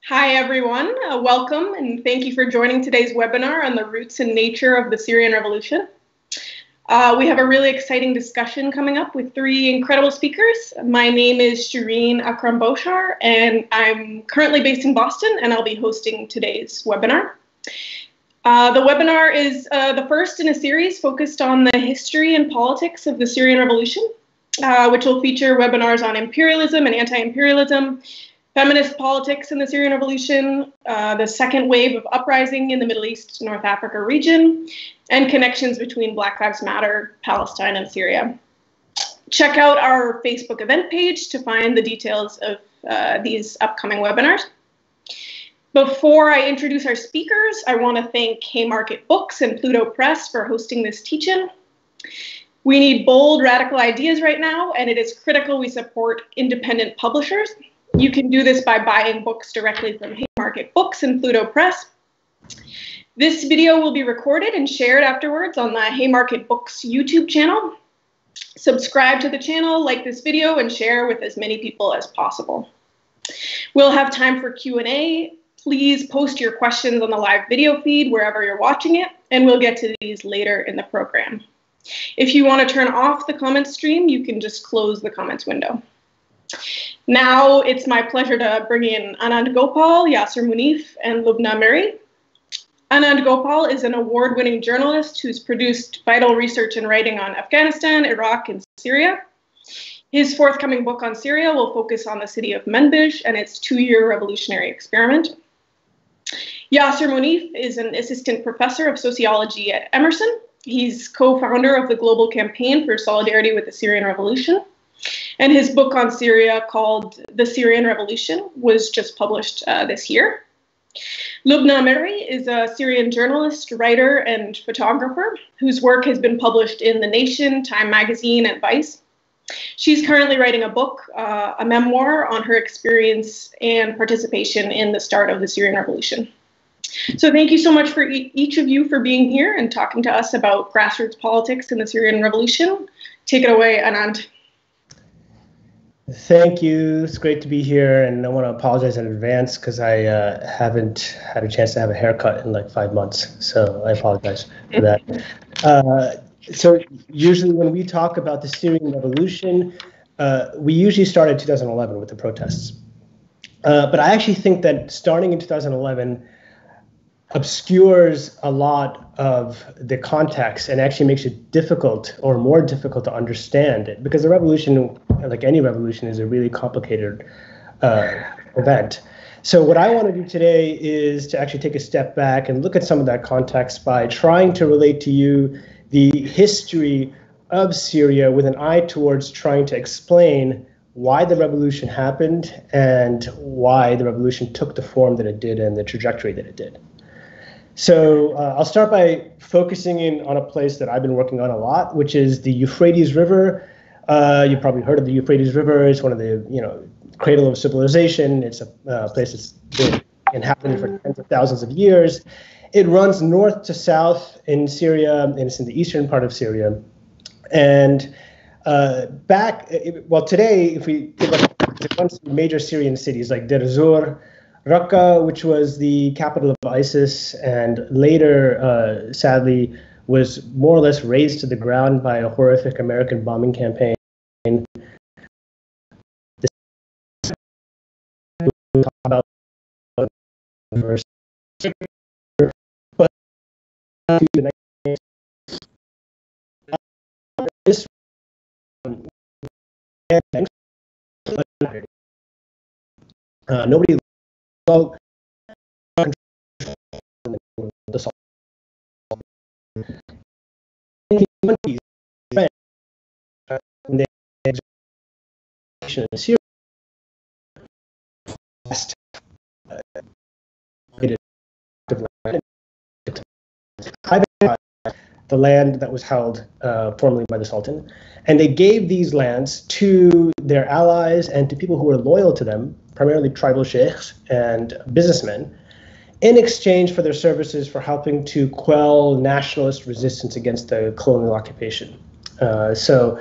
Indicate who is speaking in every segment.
Speaker 1: Hi, everyone. Welcome, and thank you for joining today's webinar on the roots and nature of the Syrian Revolution. We have a really exciting discussion coming up with three incredible speakers. My name is Shireen, Akram, Boshar, and I'm currently based in Boston, and I'll be hosting today's webinar. The webinar is the first in a series focused on the history and politics of the Syrian Revolution, which will feature webinars on imperialism and anti-imperialism, feminist politics in the Syrian Revolution, the second wave of uprising in the Middle East, North Africa region, and connections between Black Lives Matter, Palestine, and Syria. Check out our Facebook event page to find the details of these upcoming webinars. Before I introduce our speakers, I want to thank Haymarketbooks and Pluto Press for hosting this teach-in. We need bold, radical ideas right now, and it is critical we support independent publishers. You can do this by buying books directly from Haymarketbooks and Pluto Press. This video will be recorded and shared afterwards on the Haymarketbooks YouTube channel. Subscribe to the channel, like this video, and share with as many people as possible. We'll have time for Q&A. Please post your questions on the live video feed wherever you're watching it, and we'll get to these later in the program. If you want to turn off the comments stream, you can just close the comments window. Now it's my pleasure to bring in Anand Gopal, Yasser and Loubna Mrie. Anand Gopal is an award-winning journalist who's produced vital research and writing on Afghanistan, Iraq, and Syria. His forthcoming book on Syria will focus on the city of Membersh and its two-year revolutionary experiment. Yasser is an assistant professor of sociology at Emerson. He's co-founder of the Global Campaign for Solidarity with the Syrian Revolution. And his book on Syria, called The Syrian Revolution, was just published this year. Loubna Mrie is a Syrian journalist, writer, and photographer whose work has been published in The Nation, Time Magazine, and Vice. She's currently writing a book, a memoir on her experience and participation in the start of the Syrian Revolution. So thank you so much for each of you for being here and talking to us about grassroots politics in the Syrian Revolution. Take it away, Anand.
Speaker 2: Thank you. It's great to be here, and I want to apologize in advance because I haven't had a chance to have a haircut in like 5 months, so I apologize for that. So usually when we talk about the Syrian Revolution, we usually start in 2011 with the protests. But I actually think that starting in 2011 obscures a lot of the context and actually makes it difficult or more difficult to understand it, because the revolution, like any revolution, is a really complicated event. So what I want to do today is to actually take a step back and look at some of that context by trying to relate to you the history of Syria with an eye towards trying to explain why the revolution happened and why the revolution took the form that it did and the trajectory that it did. So I'll start by focusing in on a place that I've been working on a lot, which is the Euphrates River. You've probably heard of the Euphrates River. It's one of the, cradle of civilization. It's a place that's been inhabited for tens of thousands of years. It runs north to south in Syria, and it's in the eastern part of Syria. And today, if we think about major Syrian cities like Deir ez-Zor, Raqqa, which was the capital of ISIS, and later, sadly, was more or less razed to the ground by a horrific American bombing campaign. About verse, but this nobody loved the Sultan. In the 1920s, when the Syria the land that was held formerly by the Sultan, and they gave these lands to their allies and to people who were loyal to them, primarily tribal sheikhs and businessmen, in exchange for their services for helping to quell nationalist resistance against the colonial occupation. So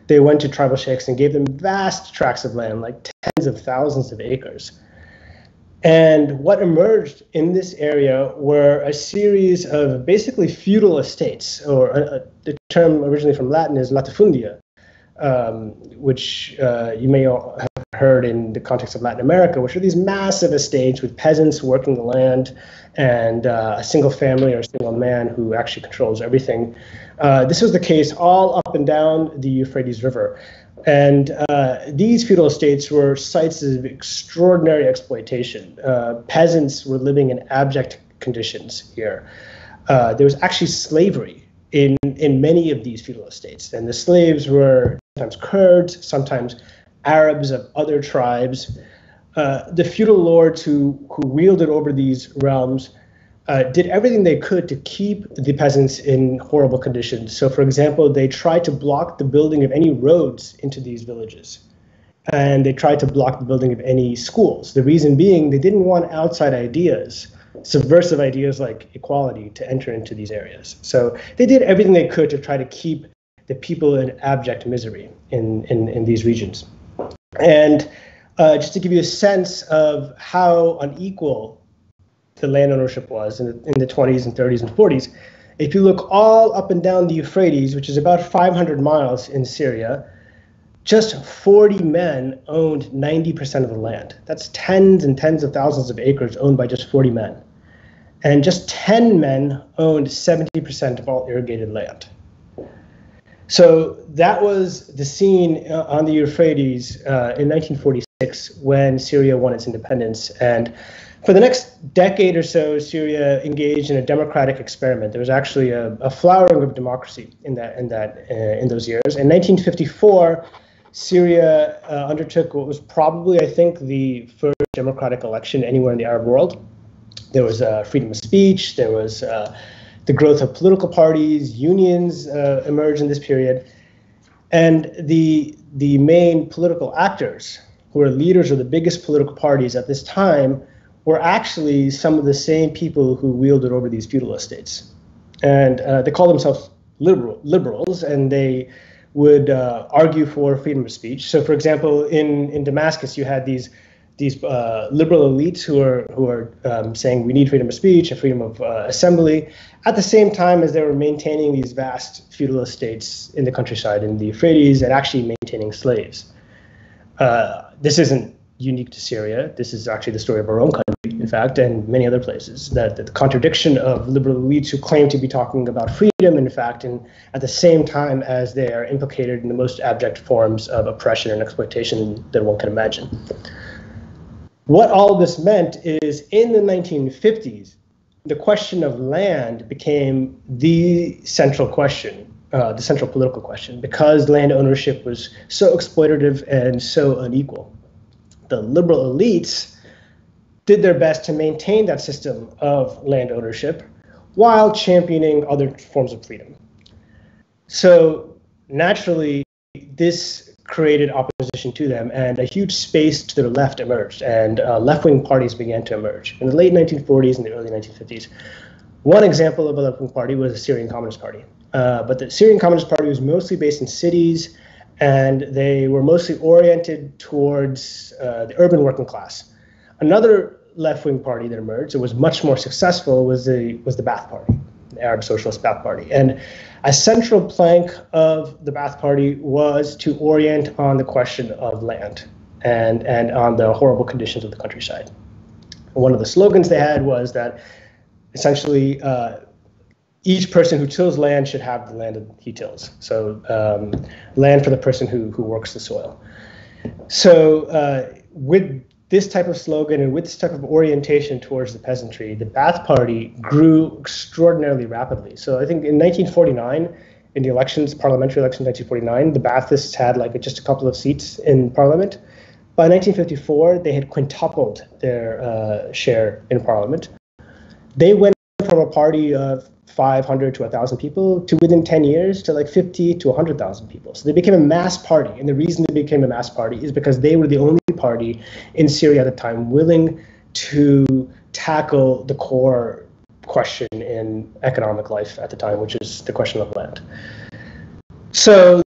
Speaker 2: they went to tribal sheikhs and gave them vast tracts of land, like tens of thousands of acres. And what emerged in this area were a series of basically feudal estates, or the term originally from Latin is latifundia, which you may all have heard in the context of Latin America, which are these massive estates with peasants working the land and a single family or a single man who actually controls everything. This was the case all up and down the Euphrates River. And these feudal estates were sites of extraordinary exploitation. Peasants were living in abject conditions here. There was actually slavery in many of these feudal estates. And the slaves were sometimes Kurds, sometimes Arabs of other tribes. The feudal lords who wielded over these realms did everything they could to keep the peasants in horrible conditions. So, for example, they tried to block the building of any roads into these villages. And they tried to block the building of any schools. The reason being they didn't want outside ideas, subversive ideas like equality, to enter into these areas. So they did everything they could to try to keep the people in abject misery in these regions. And just to give you a sense of how unequal the land ownership was in the 20s and 30s and 40s, if you look all up and down the Euphrates, which is about 500 miles in Syria, just 40 men owned 90% of the land. That's tens and tens of thousands of acres owned by just 40 men. And just 10 men owned 70% of all irrigated land. So that was the scene on the Euphrates in 1946 when Syria won its independence. And for the next decade or so, Syria engaged in a democratic experiment. There was actually a flowering of democracy in those years. In 1954, Syria undertook what was probably, I think, the first democratic election anywhere in the Arab world. There was freedom of speech. There was the growth of political parties. Unions emerged in this period. And the main political actors who were leaders of the biggest political parties at this time were actually some of the same people who wielded over these feudal estates. And they called themselves liberals, and they would argue for freedom of speech. So, for example, in Damascus, you had these liberal elites who are saying we need freedom of speech and freedom of assembly, at the same time as they were maintaining these vast feudal estates in the countryside in the Euphrates and actually maintaining slaves. This isn't unique to Syria. This is actually the story of our own country, in fact, and many other places, that the contradiction of liberal elites who claim to be talking about freedom, in fact, and at the same time as they are implicated in the most abject forms of oppression and exploitation that one can imagine. What all of this meant is in the 1950s, the question of land became the central question, the central political question, because land ownership was so exploitative and so unequal. The liberal elites did their best to maintain that system of land ownership while championing other forms of freedom. So naturally, this created opposition to them, and a huge space to the left emerged, and left-wing parties began to emerge in the late 1940s and the early 1950s. One example of a left-wing party was the Syrian Communist Party. But the Syrian Communist Party was mostly based in cities, and they were mostly oriented towards the urban working class. Another left-wing party that emerged, that was much more successful, was the Ba'ath Party, the Arab Socialist Ba'ath Party. And a central plank of the Ba'ath Party was to orient on the question of land and on the horrible conditions of the countryside. One of the slogans they had was that essentially each person who tills land should have the land that he tills. So land for the person who works the soil. So with this type of slogan and with this type of orientation towards the peasantry, the Ba'ath Party grew extraordinarily rapidly. So I think in 1949, in the elections, parliamentary elections in 1949, the Ba'athists had like just a couple of seats in parliament. By 1954, they had quintupled their share in parliament. They went from a party of 500 to 1,000 people to within 10 years to like 50 to 100,000 people. So they became a mass party. And the reason they became a mass party is because they were the only party in Syria at the time willing to tackle the core question in economic life at the time, which is the question of land. So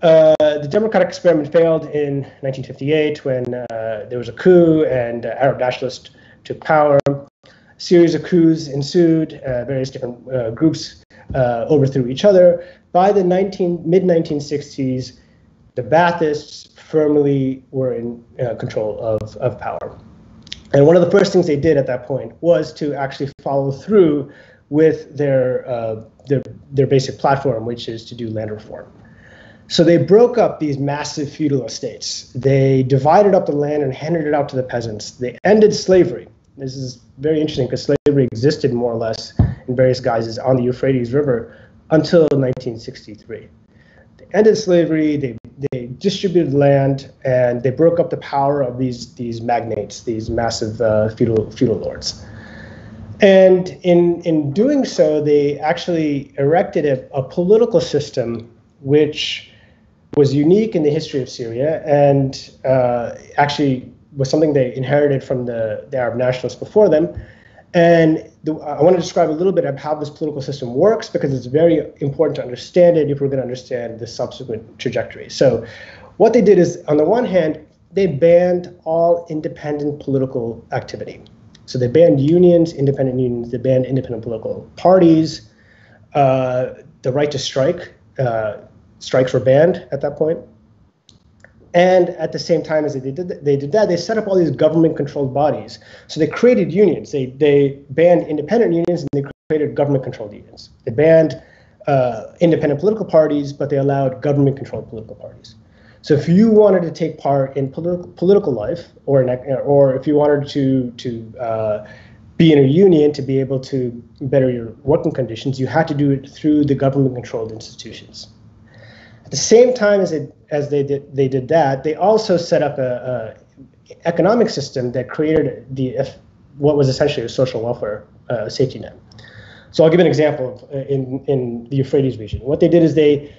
Speaker 2: the democratic experiment failed in 1958 when there was a coup and Arab nationalists took power. A series of coups ensued. Various different groups overthrew each other. By the mid-1960s, the Baathists firmly were in control of power. And one of the first things they did at that point was to actually follow through with their basic platform, which is to do land reform. So they broke up these massive feudal estates. They divided up the land and handed it out to the peasants. They ended slavery. This is very interesting because slavery existed more or less in various guises on the Euphrates River until 1963. They ended slavery, they distributed land, and they broke up the power of these magnates, these massive feudal lords. And in doing so, they actually erected a political system which was unique in the history of Syria and actually was something they inherited from the Arab nationalists before them. And I want to describe a little bit of how this political system works because it's very important to understand it if we're going to understand the subsequent trajectory. So what they did is, on the one hand, they banned all independent political activity. So they banned unions, independent unions, they banned independent political parties, the right to strike. Strikes were banned at that point. And at the same time as they did that, they set up all these government-controlled bodies. So they created unions. They banned independent unions, and they created government-controlled unions. They banned independent political parties, but they allowed government-controlled political parties. So if you wanted to take part in political life, or if you wanted to be in a union to be able to better your working conditions, you had to do it through the government-controlled institutions. At the same time as they did that, they also set up a economic system that created what was essentially a social welfare safety net. So I'll give an example in the Euphrates region. What they did is they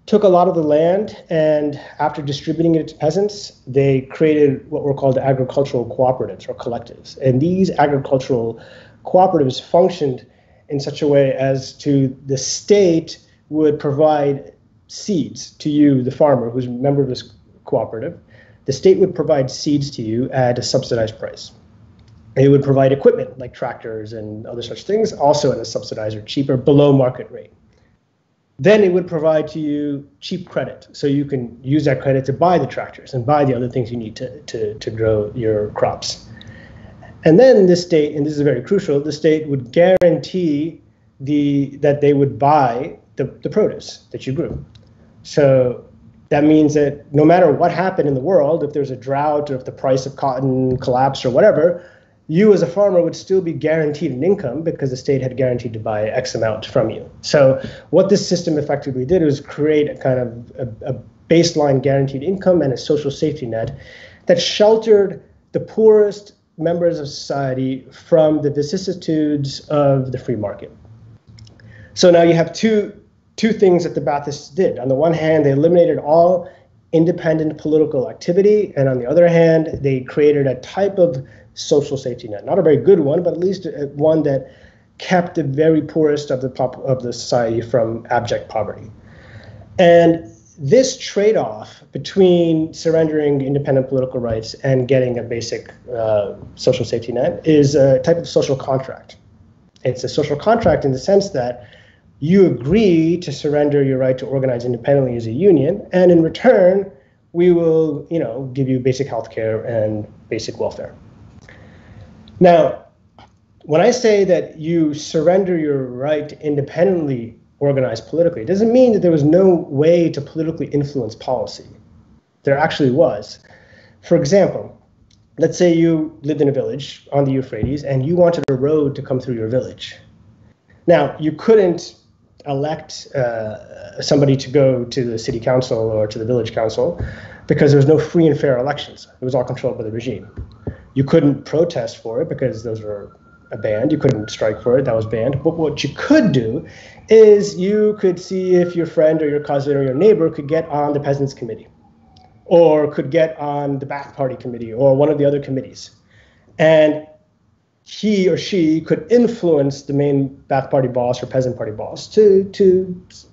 Speaker 2: took a lot of the land, and after distributing it to peasants, they created what were called agricultural cooperatives or collectives. And these agricultural cooperatives functioned in such a way as to the state would provide seeds to you, the farmer who's a member of this cooperative. The state would provide seeds to you at a subsidized price. It would provide equipment like tractors and other such things, also at a subsidized or cheaper, below market rate. Then it would provide to you cheap credit, so you can use that credit to buy the tractors and buy the other things you need to grow your crops. And then the state, and this is very crucial, the state would guarantee that they would buy the produce that you grew. So that means that no matter what happened in the world, if there's a drought or if the price of cotton collapsed or whatever, you as a farmer would still be guaranteed an income because the state had guaranteed to buy X amount from you. So what this system effectively did was create a kind of a baseline guaranteed income and a social safety net that sheltered the poorest members of society from the vicissitudes of the free market. So now you have two things that the Baathists did. On the one hand, they eliminated all independent political activity, and on the other hand, they created a type of social safety net. Not a very good one, but at least one that kept the very poorest of the society from abject poverty. And this trade-off between surrendering independent political rights and getting a basic social safety net is a type of social contract. It's a social contract in the sense that you agree to surrender your right to organize independently as a union, and in return, we will, give you basic health care and basic welfare. Now, when I say that you surrender your right to independently organize politically, it doesn't mean that there was no way to politically influence policy. There actually was. For example, let's say you lived in a village on the Euphrates and you wanted a road to come through your village. Now, you couldn't elect somebody to go to the city council or to the village council because there was no free and fair elections. It was all controlled by the regime. You couldn't protest for it because those were banned. You couldn't strike for it. That was banned. But what you could do is you could see if your friend or your cousin or your neighbor could get on the peasants committee or could get on the Ba'ath Party committee or one of the other committees. And he or she could influence the main Ba'ath Party boss or peasant party boss to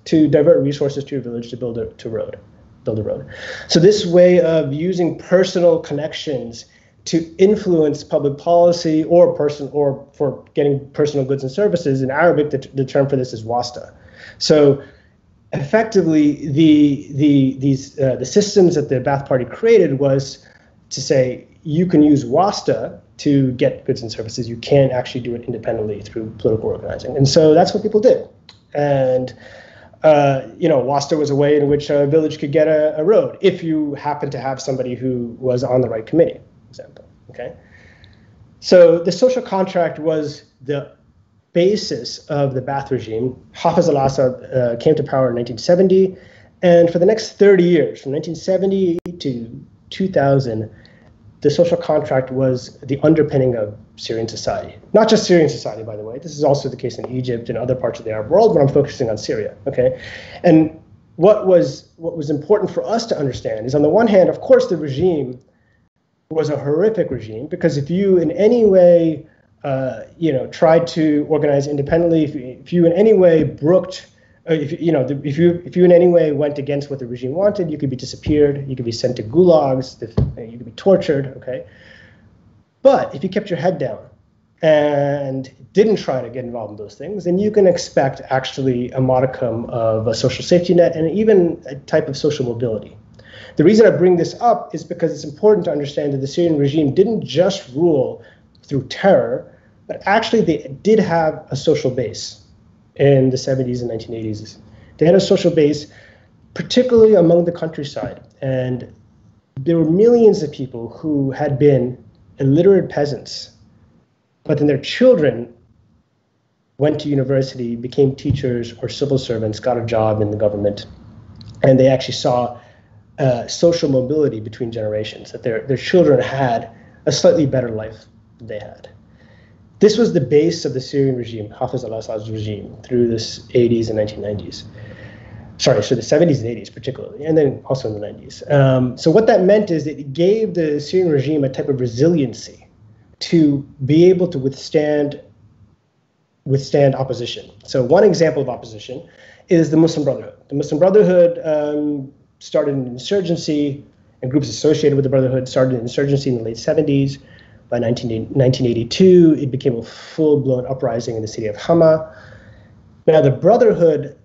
Speaker 2: divert resources to your village to build a road. So this way of using personal connections to influence public policy or for getting personal goods and services. In Arabic, the term for this is wasta. So effectively, the systems that the Ba'ath Party created was to say you can use wasta to get goods and services. You can't actually do it independently through political organizing. And so that's what people did. And wasta was a way in which a village could get a road if you happen to have somebody who was on the right committee, for example. Okay. So the social contract was the basis of the Ba'ath regime. Hafiz al-Assad came to power in 1970, and for the next 30 years, from 1970 to 2000, the social contract was the underpinning of Syrian society. Not just Syrian society, by the way. This is also the case in Egypt and other parts of the Arab world, but I'm focusing on Syria. Okay, and what was important for us to understand is, on the one hand, of course, the regime was a horrific regime, because if you in any way tried to organize independently, if you in any way brooked, if you in any way went against what the regime wanted, you could be disappeared, you could be sent to gulags, you could be tortured. Okay, but if you kept your head down and didn't try to get involved in those things, then you can expect actually a modicum of a social safety net and even a type of social mobility. The reason I bring this up is because it's important to understand that the Syrian regime didn't just rule through terror, but actually they did have a social base in the 70s and 1980s. They had a social base, particularly among the countryside. And there were millions of people who had been illiterate peasants, but then their children went to university, became teachers or civil servants, got a job in the government, and they actually saw social mobility between generations, that their children had a slightly better life than they had. This was the base of the Syrian regime, Hafiz al-Assad's regime, through the 80s and 1990s. Sorry, so the 70s and 80s particularly, and then also in the 90s. So what that meant is that it gave the Syrian regime a type of resiliency to be able to withstand opposition. So one example of opposition is the Muslim Brotherhood. The Muslim Brotherhood started an insurgency, and groups associated with the Brotherhood started an insurgency in the late 70s. By 1982, it became a full-blown uprising in the city of Hama. Now, the Brotherhood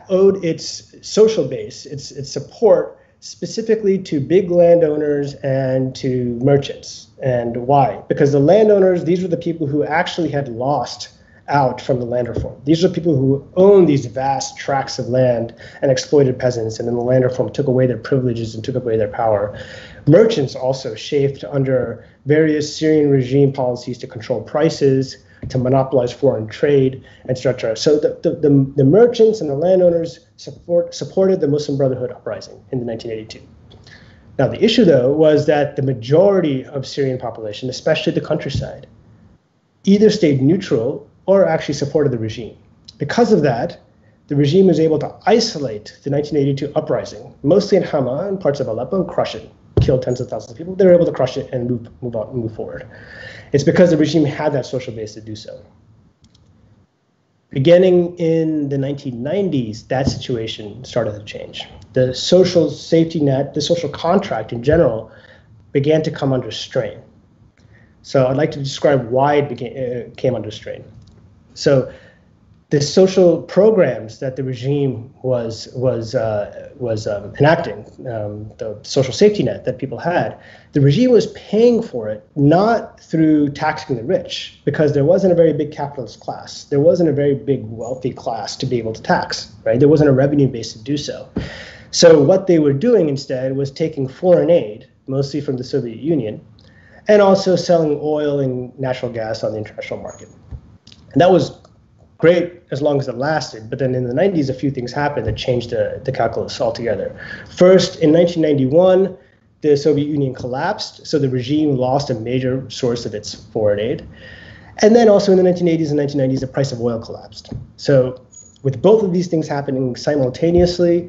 Speaker 2: owed its social base, its support, specifically to big landowners and to merchants. And why? Because the landowners, these were the people who actually had lost out from the land reform. These are people who owned these vast tracts of land and exploited peasants, and then the land reform took away their privileges and took away their power. Merchants also chafed under various Syrian regime policies to control prices, to monopolize foreign trade, etc. So the merchants and the landowners supported the Muslim Brotherhood uprising in 1982. Now, the issue, though, was that the majority of Syrian population, especially the countryside, either stayed neutral or actually supported the regime. Because of that, the regime was able to isolate the 1982 uprising, mostly in Hama and parts of Aleppo, and crush it, kill tens of thousands of people. They were able to crush it and move forward. It's because the regime had that social base to do so. Beginning in the 1990s, that situation started to change. The social safety net, the social contract in general, began to come under strain. So I'd like to describe why it came under strain. So the social programs that the regime was enacting, the social safety net that people had, the regime was paying for it not through taxing the rich, because there wasn't a very big capitalist class. There wasn't a very big wealthy class to be able to tax, right? There wasn't a revenue base to do so. So what they were doing instead was taking foreign aid, mostly from the Soviet Union, and also selling oil and natural gas on the international market. And that was great as long as it lasted, but then in the 90s, a few things happened that changed the calculus altogether. First, in 1991, the Soviet Union collapsed, so the regime lost a major source of its foreign aid. And then also in the 1980s and 1990s, the price of oil collapsed. So with both of these things happening simultaneously,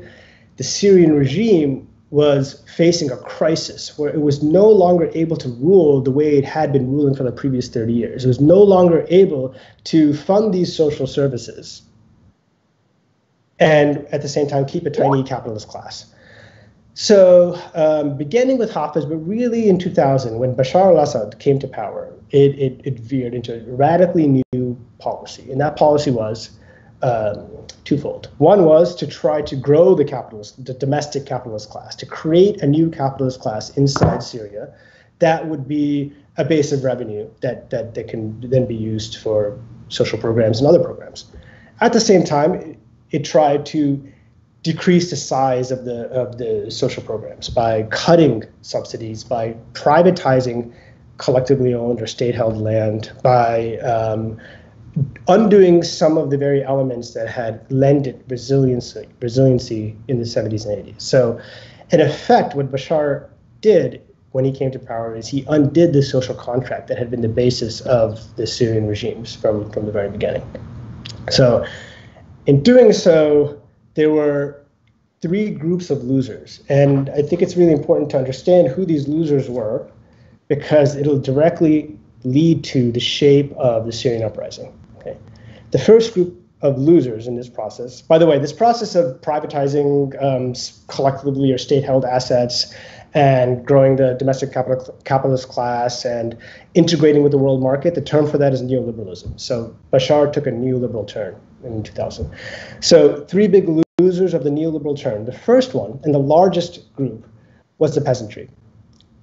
Speaker 2: the Syrian regime was facing a crisis where it was no longer able to rule the way it had been ruling for the previous 30 years. It was no longer able to fund these social services and at the same time keep a tiny capitalist class. So beginning with Hafez, but really in 2000, when Bashar al-Assad came to power, it veered into a radically new policy. And that policy was twofold. One was to try to grow the domestic capitalist class, to create a new capitalist class inside Syria that would be a base of revenue that can then be used for social programs and other programs. At the same time, it tried to decrease the size of the social programs by cutting subsidies, by privatizing collectively owned or state-held land, by undoing some of the very elements that had lent it resiliency in the 70s and 80s. So in effect, what Bashar did when he came to power is he undid the social contract that had been the basis of the Syrian regimes from the very beginning. So in doing so, there were three groups of losers. And I think it's really important to understand who these losers were, because it'll directly lead to the shape of the Syrian uprising. Okay. The first group of losers in this process, by the way, this process of privatizing collectively or state-held assets and growing the domestic capitalist class and integrating with the world market, the term for that is neoliberalism. So Bashar took a neoliberal turn in 2000. So three big losers of the neoliberal turn. The first one, and the largest group, was the peasantry.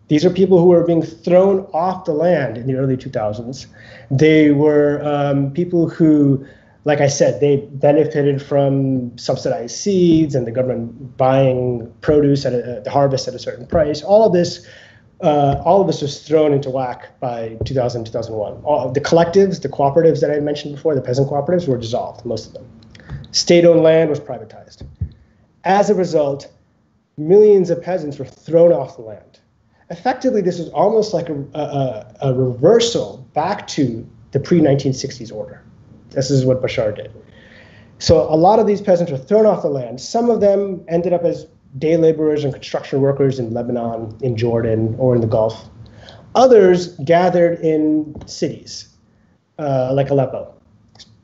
Speaker 2: These are people who were being thrown off the land in the early 2000s. They were people who, like I said, they benefited from subsidized seeds and the government buying produce at the harvest at a certain price. All of this was thrown into whack by 2000, 2001. All the collectives, the cooperatives that I mentioned before, the peasant cooperatives, were dissolved, most of them. State-owned land was privatized. As a result, millions of peasants were thrown off the land. Effectively, this was almost like a reversal back to the pre-1960s order. This is what Bashar did. So a lot of these peasants were thrown off the land. Some of them ended up as day laborers and construction workers in Lebanon, in Jordan, or in the Gulf. Others gathered in cities like Aleppo,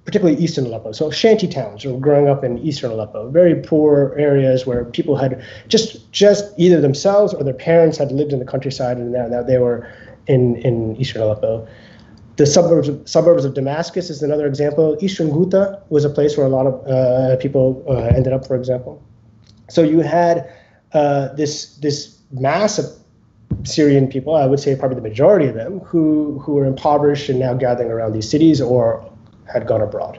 Speaker 2: particularly eastern Aleppo. So shanty towns were growing up in eastern Aleppo, very poor areas where people had just either themselves or their parents had lived in the countryside, and now they were in eastern Aleppo. The suburbs of Damascus is another example. Eastern Ghouta was a place where a lot of people ended up, for example. So you had this mass of Syrian people, I would say probably the majority of them, who were impoverished and now gathering around these cities or had gone abroad.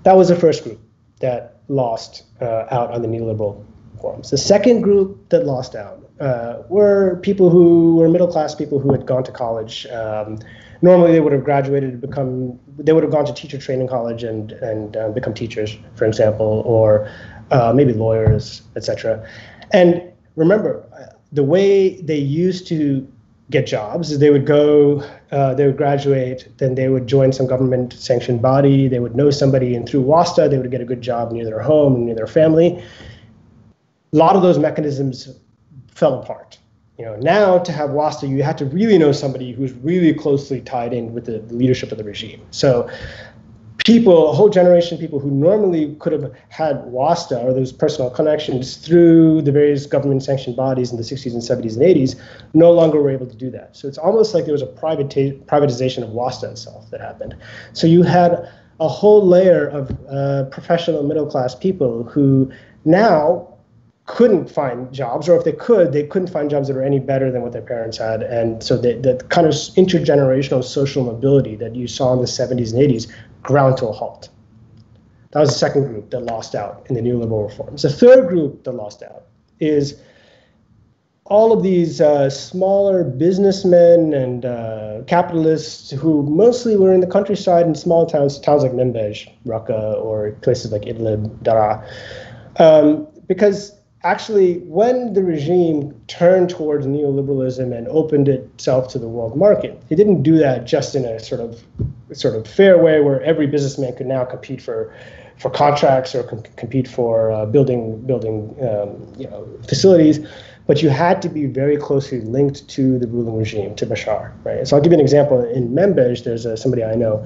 Speaker 2: That was the first group that lost out on the neoliberal reforms. The second group that lost out were people who were middle-class people who had gone to college. Normally, they would have graduated they would have gone to teacher training college and become teachers, for example, or maybe lawyers, etc. And remember, the way they used to get jobs is they would graduate, then they would join some government-sanctioned body, they would know somebody, and through WASTA, they would get a good job near their home and near their family. A lot of those mechanisms fell apart. Now to have WASTA, you had to really know somebody who's really closely tied in with the leadership of the regime. So a whole generation of people who normally could have had WASTA or those personal connections through the various government-sanctioned bodies in the 60s and 70s and 80s no longer were able to do that. So it's almost like there was a privatization of WASTA itself that happened. So you had a whole layer of professional middle-class people who now couldn't find jobs, or if they couldn't find jobs that were any better than what their parents had. And so that kind of intergenerational social mobility that you saw in the 70s and 80s ground to a halt. That was the second group that lost out in the neoliberal reforms. The third group that lost out is all of these smaller businessmen and capitalists who mostly were in the countryside in small towns like Membersh, Raqqa, or places like Idlib, Daraa. Because actually, when the regime turned towards neoliberalism and opened itself to the world market, it didn't do that just in a sort of fair way where every businessman could now compete for contracts or compete for building facilities, but you had to be very closely linked to the ruling regime, to Bashar, right? So I'll give you an example. In Membersh, there's somebody I know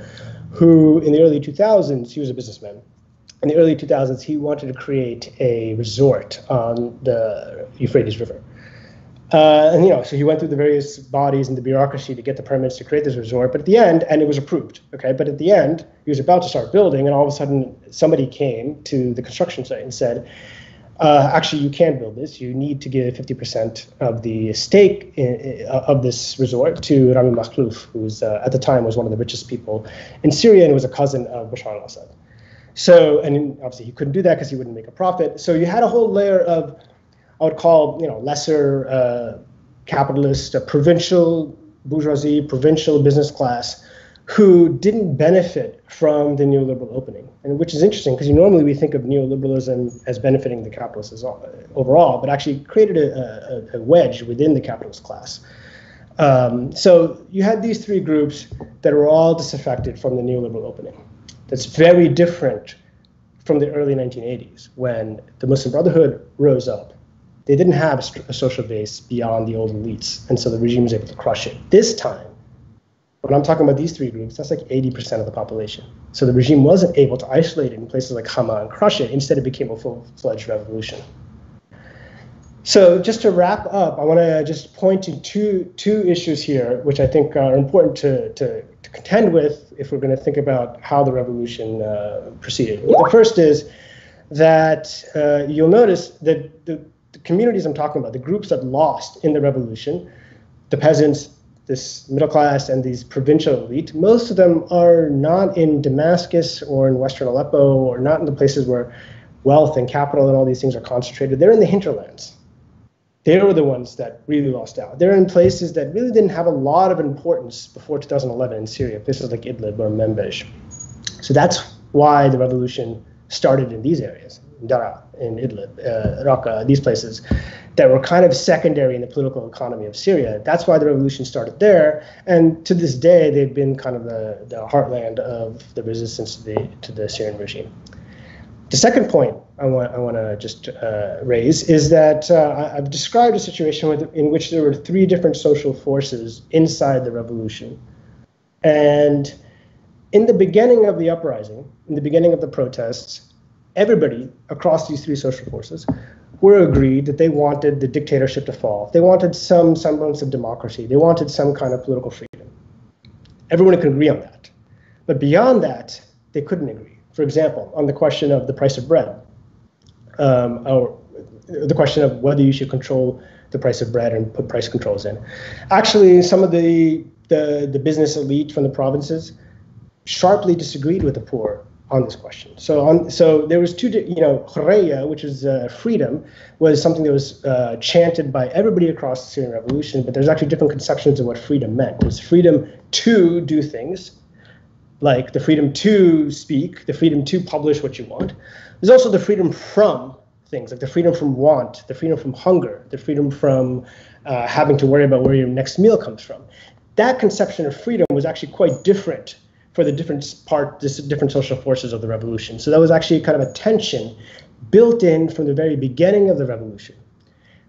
Speaker 2: who, in the early 2000s, he was a businessman. in the early 2000s, he wanted to create a resort on the Euphrates River. So he went through the various bodies and the bureaucracy to get the permits to create this resort. But at the end, and it was approved, okay? But at the end, he was about to start building, and all of a sudden, somebody came to the construction site and said, actually, you can't build this. You need to give 50% of the stake of this resort to Rami Makhlouf, who at the time was one of the richest people in Syria and was a cousin of Bashar al-Assad. So, and obviously he couldn't do that because he wouldn't make a profit. So you had a whole layer of, I would call, lesser capitalist, provincial bourgeoisie, provincial business class, who didn't benefit from the neoliberal opening. And which is interesting because normally we think of neoliberalism as benefiting the capitalists overall, but actually created a wedge within the capitalist class. So you had these three groups that were all disaffected from the neoliberal opening. That's very different from the early 1980s when the Muslim Brotherhood rose up. They didn't have a social base beyond the old elites, and so the regime was able to crush it. This time, when I'm talking about these three groups, that's like 80% of the population. So the regime wasn't able to isolate it in places like Hama and crush it. Instead, it became a full-fledged revolution. So just to wrap up, I want to just point to two issues here, which I think are important to contend with if we're going to think about how the revolution proceeded. The first is that you'll notice that the communities I'm talking about, the groups that lost in the revolution, the peasants, this middle class, and these provincial elite, most of them are not in Damascus or in Western Aleppo or not in the places where wealth and capital and all these things are concentrated. They're in the hinterlands. They were the ones that really lost out. They're in places that really didn't have a lot of importance before 2011 in Syria, places like Idlib or Membersh. So that's why the revolution started in these areas, Drought, in Idlib, Raqqa, these places that were kind of secondary in the political economy of Syria. That's why the revolution started there. And to this day, they've been kind of the heartland of the resistance to the Syrian regime. The second point I want to just raise is that I've described a situation in which there were three different social forces inside the revolution. And in the beginning of the uprising, in the beginning of the protests, everybody across these three social forces were agreed that they wanted the dictatorship to fall. They wanted some semblance of democracy. They wanted some kind of political freedom. Everyone could agree on that. But beyond that, they couldn't agree. For example, on the question of the price of bread, or the question of whether you should control the price of bread and put price controls in. Actually, some of the business elite from the provinces sharply disagreed with the poor on this question. So there was Khuraya, which is freedom, was something that was chanted by everybody across the Syrian Revolution, but there's actually different conceptions of what freedom meant. There's freedom to do things, like the freedom to speak, the freedom to publish what you want. There's also the freedom from things, like the freedom from want, the freedom from hunger, the freedom from having to worry about where your next meal comes from. That conception of freedom was actually quite different for the different social forces of the revolution. So that was actually kind of a tension built in from the very beginning of the revolution.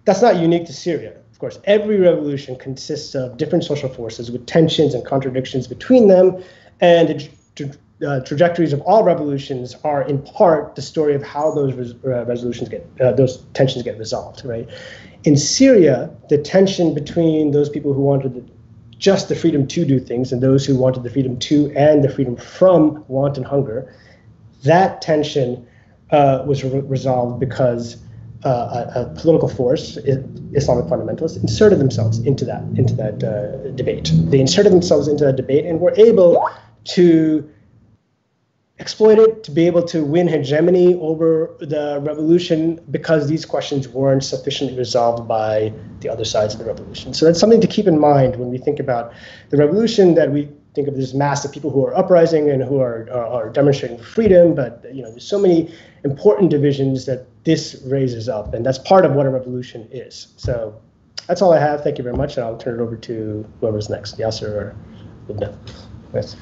Speaker 2: That's not unique to Syria. Of course, every revolution consists of different social forces with tensions and contradictions between them, and the trajectories of all revolutions are in part the story of how those those tensions get resolved, right? In Syria, the tension between those people who wanted just the freedom to do things and those who wanted the freedom to and the freedom from want and hunger, that tension was resolved because a political force, Islamic fundamentalists, inserted themselves into that debate. They inserted themselves into that debate and were able to exploit it, to be able to win hegemony over the revolution because these questions weren't sufficiently resolved by the other sides of the revolution. So that's something to keep in mind when we think about the revolution, that we think of this mass of people who are uprising and who are demonstrating freedom, but there's so many important divisions that this raises up, and that's part of what a revolution is. So that's all I have. Thank you very much, and I'll turn it over to whoever's next, Yasser or Loubna. Yes.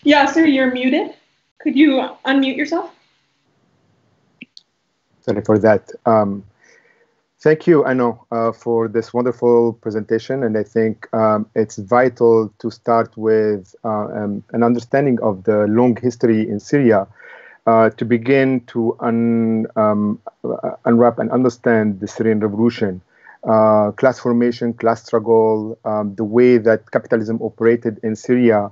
Speaker 1: Yasser, you're muted. Could you unmute yourself?
Speaker 3: Sorry for that. Thank you, Ano, for this wonderful presentation. And I think it's vital to start with an understanding of the long history in Syria to begin to unwrap and understand the Syrian Revolution, class formation, class struggle, the way that capitalism operated in Syria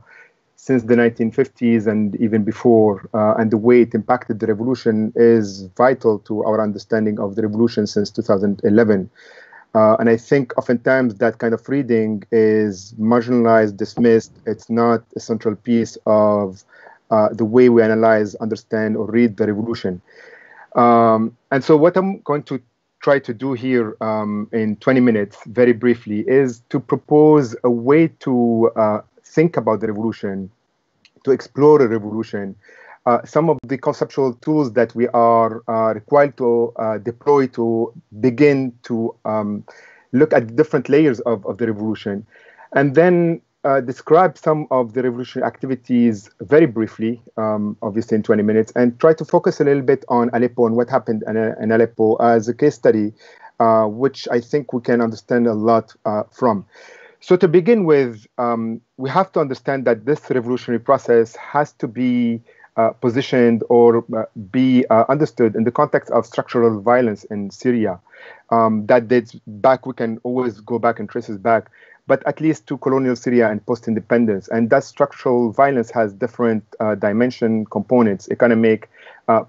Speaker 3: since the 1950s and even before, and the way it impacted the revolution is vital to our understanding of the revolution since 2011. And I think oftentimes that kind of reading is marginalized, dismissed. It's not a central piece of the way we analyze, understand, or read the revolution. And so what I'm going to try to do here in 20 minutes, very briefly, is to propose a way to think about the revolution, to explore a revolution, some of the conceptual tools that we are required to deploy to begin to look at different layers of the revolution, and then describe some of the revolutionary activities very briefly, obviously in 20 minutes, and try to focus a little bit on Aleppo and what happened in Aleppo as a case study, which I think we can understand a lot from. So to begin with, we have to understand that this revolutionary process has to be positioned or be understood in the context of structural violence in Syria. That dates back, we can always go back and trace it back, but at least to colonial Syria and post-independence. And that structural violence has different dimension components: economic,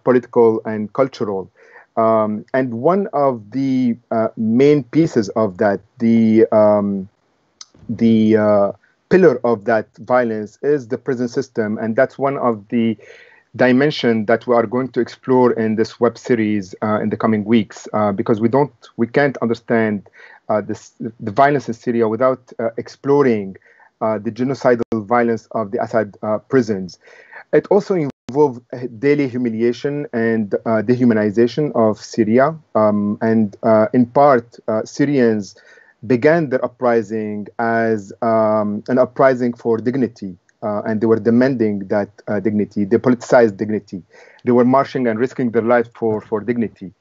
Speaker 3: political, and cultural. And one of the main pieces of that, the pillar of that violence, is the prison system, and that's one of the dimension that we are going to explore in this web series in the coming weeks, because we can't understand the violence in Syria without exploring the genocidal violence of the Assad prisons. It also involves daily humiliation and dehumanization of Syria, and in part Syrians began their uprising as an uprising for dignity, and they were demanding that dignity, the politicized dignity. They were marching and risking their lives for dignity.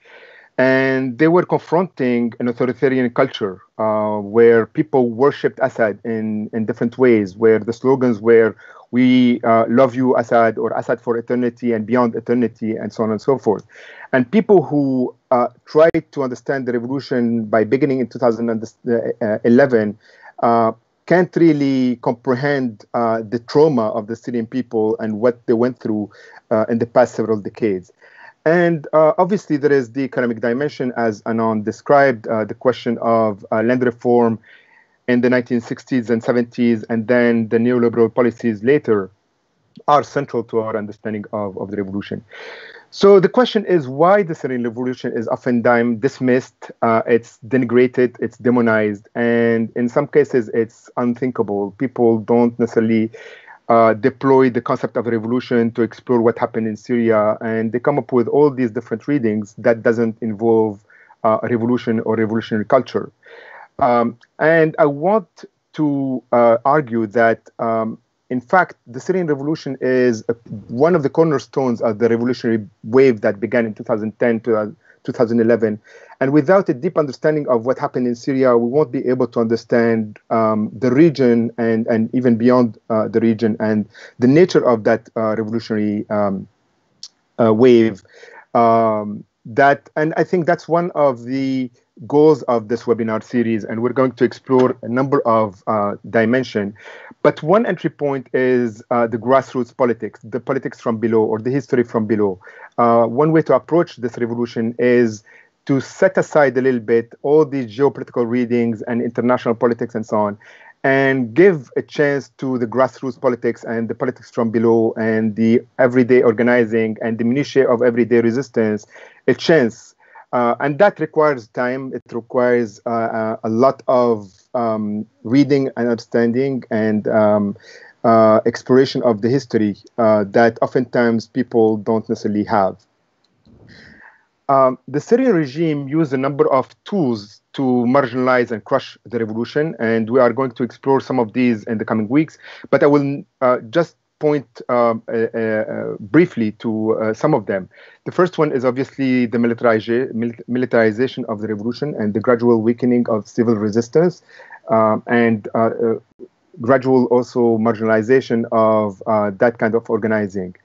Speaker 3: And they were confronting an authoritarian culture where people worshipped Assad in different ways, where the slogans were, "We love you, Assad," or "Assad for eternity and beyond eternity," and so on and so forth. And people who tried to understand the revolution by beginning in 2011 can't really comprehend the trauma of the Syrian people and what they went through in the past several decades. And obviously, there is the economic dimension, as Anand described, the question of land reform in the 1960s and 70s, and then the neoliberal policies later are central to our understanding of the revolution. So the question is why the Syrian revolution is oftentimes dismissed, it's denigrated, it's demonized, and in some cases it's unthinkable. People don't necessarily deploy the concept of a revolution to explore what happened in Syria, and they come up with all these different readings that doesn't involve a revolution or revolutionary culture. And I want to argue that in fact, the Syrian revolution is one of the cornerstones of the revolutionary wave that began in 2010 to 2011. And without a deep understanding of what happened in Syria, we won't be able to understand the region and even beyond the region and the nature of that revolutionary wave. And I think that's one of the goals of this webinar series, and we're going to explore a number of dimensions. But one entry point is the grassroots politics, the politics from below, or the history from below. One way to approach this revolution is to set aside a little bit all these geopolitical readings and international politics and so on, and give a chance to the grassroots politics and the politics from below and the everyday organizing and the minutiae of everyday resistance a chance. And that requires time. It requires a lot of reading and understanding and exploration of the history that oftentimes people don't necessarily have. The Syrian regime used a number of tools to marginalize and crush the revolution, and we are going to explore some of these in the coming weeks. But I will just point briefly to some of them. The first one is obviously the militarization of the revolution and the gradual weakening of civil resistance, and gradual also marginalization of that kind of organizing.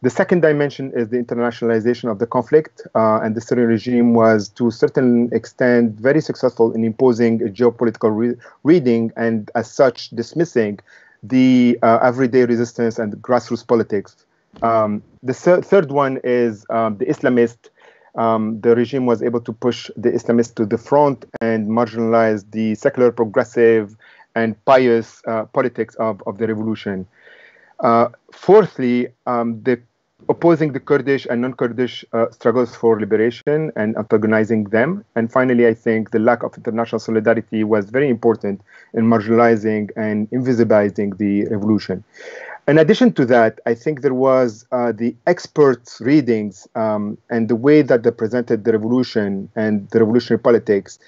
Speaker 3: The second dimension is the internationalization of the conflict, and the Syrian regime was, to a certain extent, very successful in imposing a geopolitical reading and, as such, dismissing the everyday resistance and grassroots politics. The third one is the Islamist. The regime was able to push the Islamists to the front and marginalize the secular, progressive, and pious politics of the revolution. Fourthly, opposing the Kurdish and non-Kurdish struggles for liberation and antagonizing them. And finally, I think the lack of international solidarity was very important in marginalizing and invisibilizing the revolution. In addition to that, I think there was the experts' readings and the way that they presented the revolution and the revolutionary politics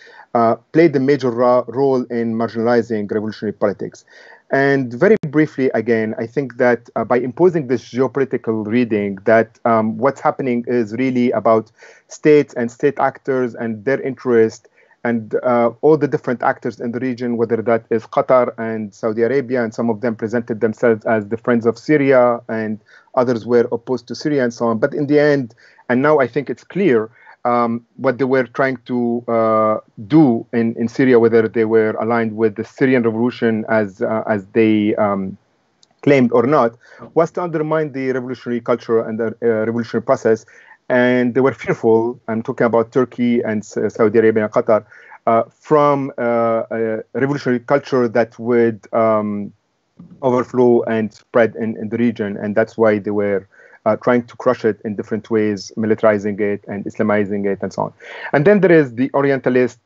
Speaker 3: played a major role in marginalizing revolutionary politics. And very briefly, again, I think that by imposing this geopolitical reading, that what's happening is really about states and state actors and their interest, and all the different actors in the region, whether that is Qatar and Saudi Arabia, and some of them presented themselves as the friends of Syria, and others were opposed to Syria and so on. But in the end, and now I think it's clear, what they were trying to do in Syria, whether they were aligned with the Syrian Revolution as they claimed or not, was to undermine the revolutionary culture and the revolutionary process. And they were fearful, I'm talking about Turkey and Saudi Arabia and Qatar, from a revolutionary culture that would overflow and spread in the region. And that's why they were trying to crush it in different ways, militarizing it and Islamizing it and so on. And then there is the Orientalist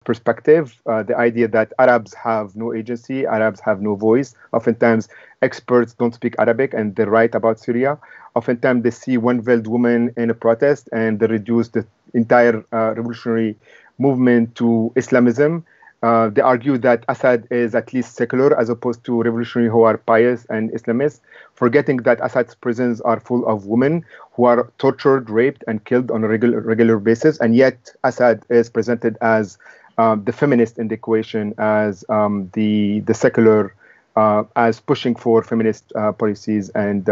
Speaker 3: perspective, the idea that Arabs have no agency, Arabs have no voice. Oftentimes, experts don't speak Arabic and they write about Syria. Oftentimes, they see one veiled woman in a protest and they reduce the entire revolutionary movement to Islamism. They argue that Assad is at least secular as opposed to revolutionary who are pious and Islamists, forgetting that Assad's prisons are full of women who are tortured, raped, and killed on a regular basis. And yet Assad is presented as the feminist in the equation, as the secular, as pushing for feminist policies and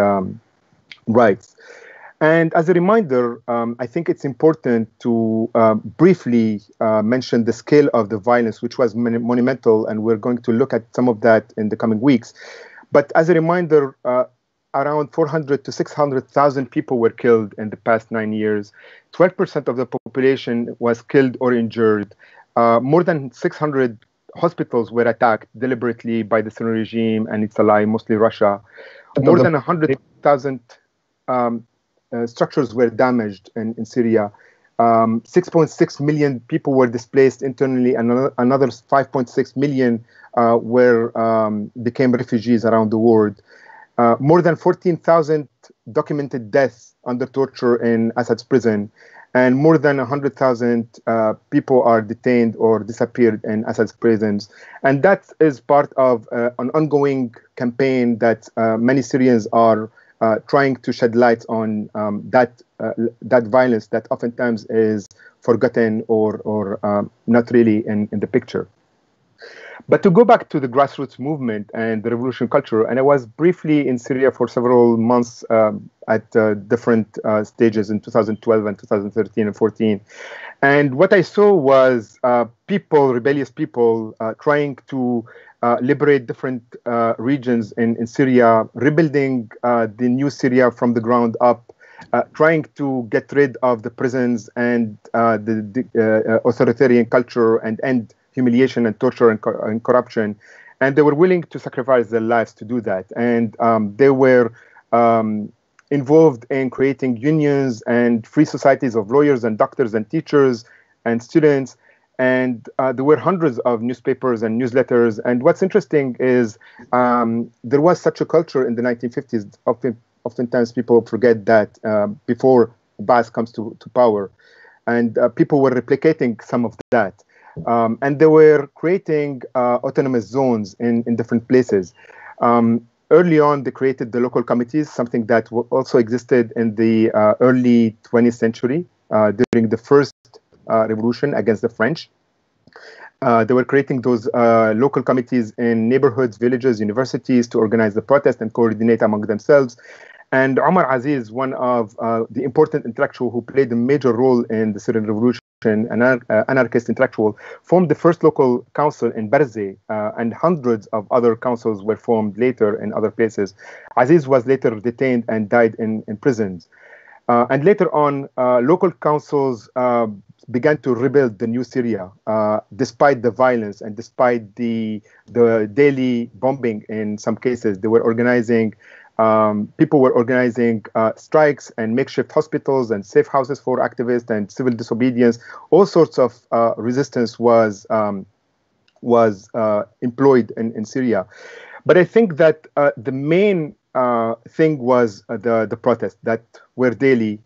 Speaker 3: rights. And as a reminder, I think it's important to briefly mention the scale of the violence, which was monumental, and we're going to look at some of that in the coming weeks. But as a reminder, around 400 to 600,000 people were killed in the past 9 years. 12% of the population was killed or injured. More than 600 hospitals were attacked deliberately by the Syrian regime and its ally, mostly Russia. More than 100,000 structures were damaged in Syria. 6.6 million people were displaced internally, and another 5.6 million became refugees around the world. More than 14,000 documented deaths under torture in Assad's prison, and more than 100,000 people are detained or disappeared in Assad's prisons. And that is part of an ongoing campaign that many Syrians are trying to shed light on that violence that oftentimes is forgotten or not really in the picture. But to go back to the grassroots movement and the revolution culture, and I was briefly in Syria for several months at different stages in 2012 and 2013 and 14. And what I saw was rebellious people trying to liberate different regions in Syria, rebuilding the new Syria from the ground up, trying to get rid of the prisons and the authoritarian culture and end humiliation and torture and corruption. And they were willing to sacrifice their lives to do that. And they were involved in creating unions and free societies of lawyers and doctors and teachers and students. And there were hundreds of newspapers and newsletters. And what's interesting is there was such a culture in the 1950s. Oftentimes people forget that before Ba'ath comes to power. And people were replicating some of that. And they were creating autonomous zones in different places. early on, they created the local committees, something that also existed in the early 20th century during the first revolution against the French. They were creating those local committees in neighborhoods, villages, universities to organize the protest and coordinate among themselves. And Omar Aziz, one of the important intellectuals who played a major role in the Syrian Revolution, an anarchist intellectual, formed the first local council in Berzeh, and hundreds of other councils were formed later in other places. Aziz was later detained and died in prisons. And later on, local councils began to rebuild the new Syria, despite the violence and despite the daily bombing in some cases. They were organizing, people were organizing strikes and makeshift hospitals and safe houses for activists and civil disobedience. All sorts of resistance was employed in Syria. But I think that the main thing was the protests that were daily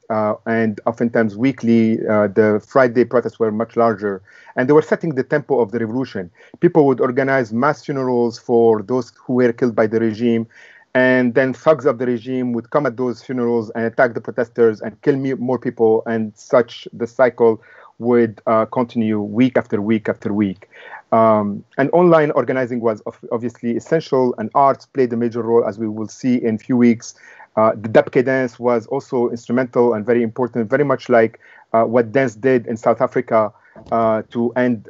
Speaker 3: and oftentimes weekly. The Friday protests were much larger, and they were setting the tempo of the revolution. People would organize mass funerals for those who were killed by the regime, and then thugs of the regime would come at those funerals and attack the protesters and kill more people, and such the cycle would continue week after week after week. And online organizing was obviously essential, and arts played a major role, as we will see in a few weeks. The Dabke dance was also instrumental and very important, very much like what dance did in South Africa to end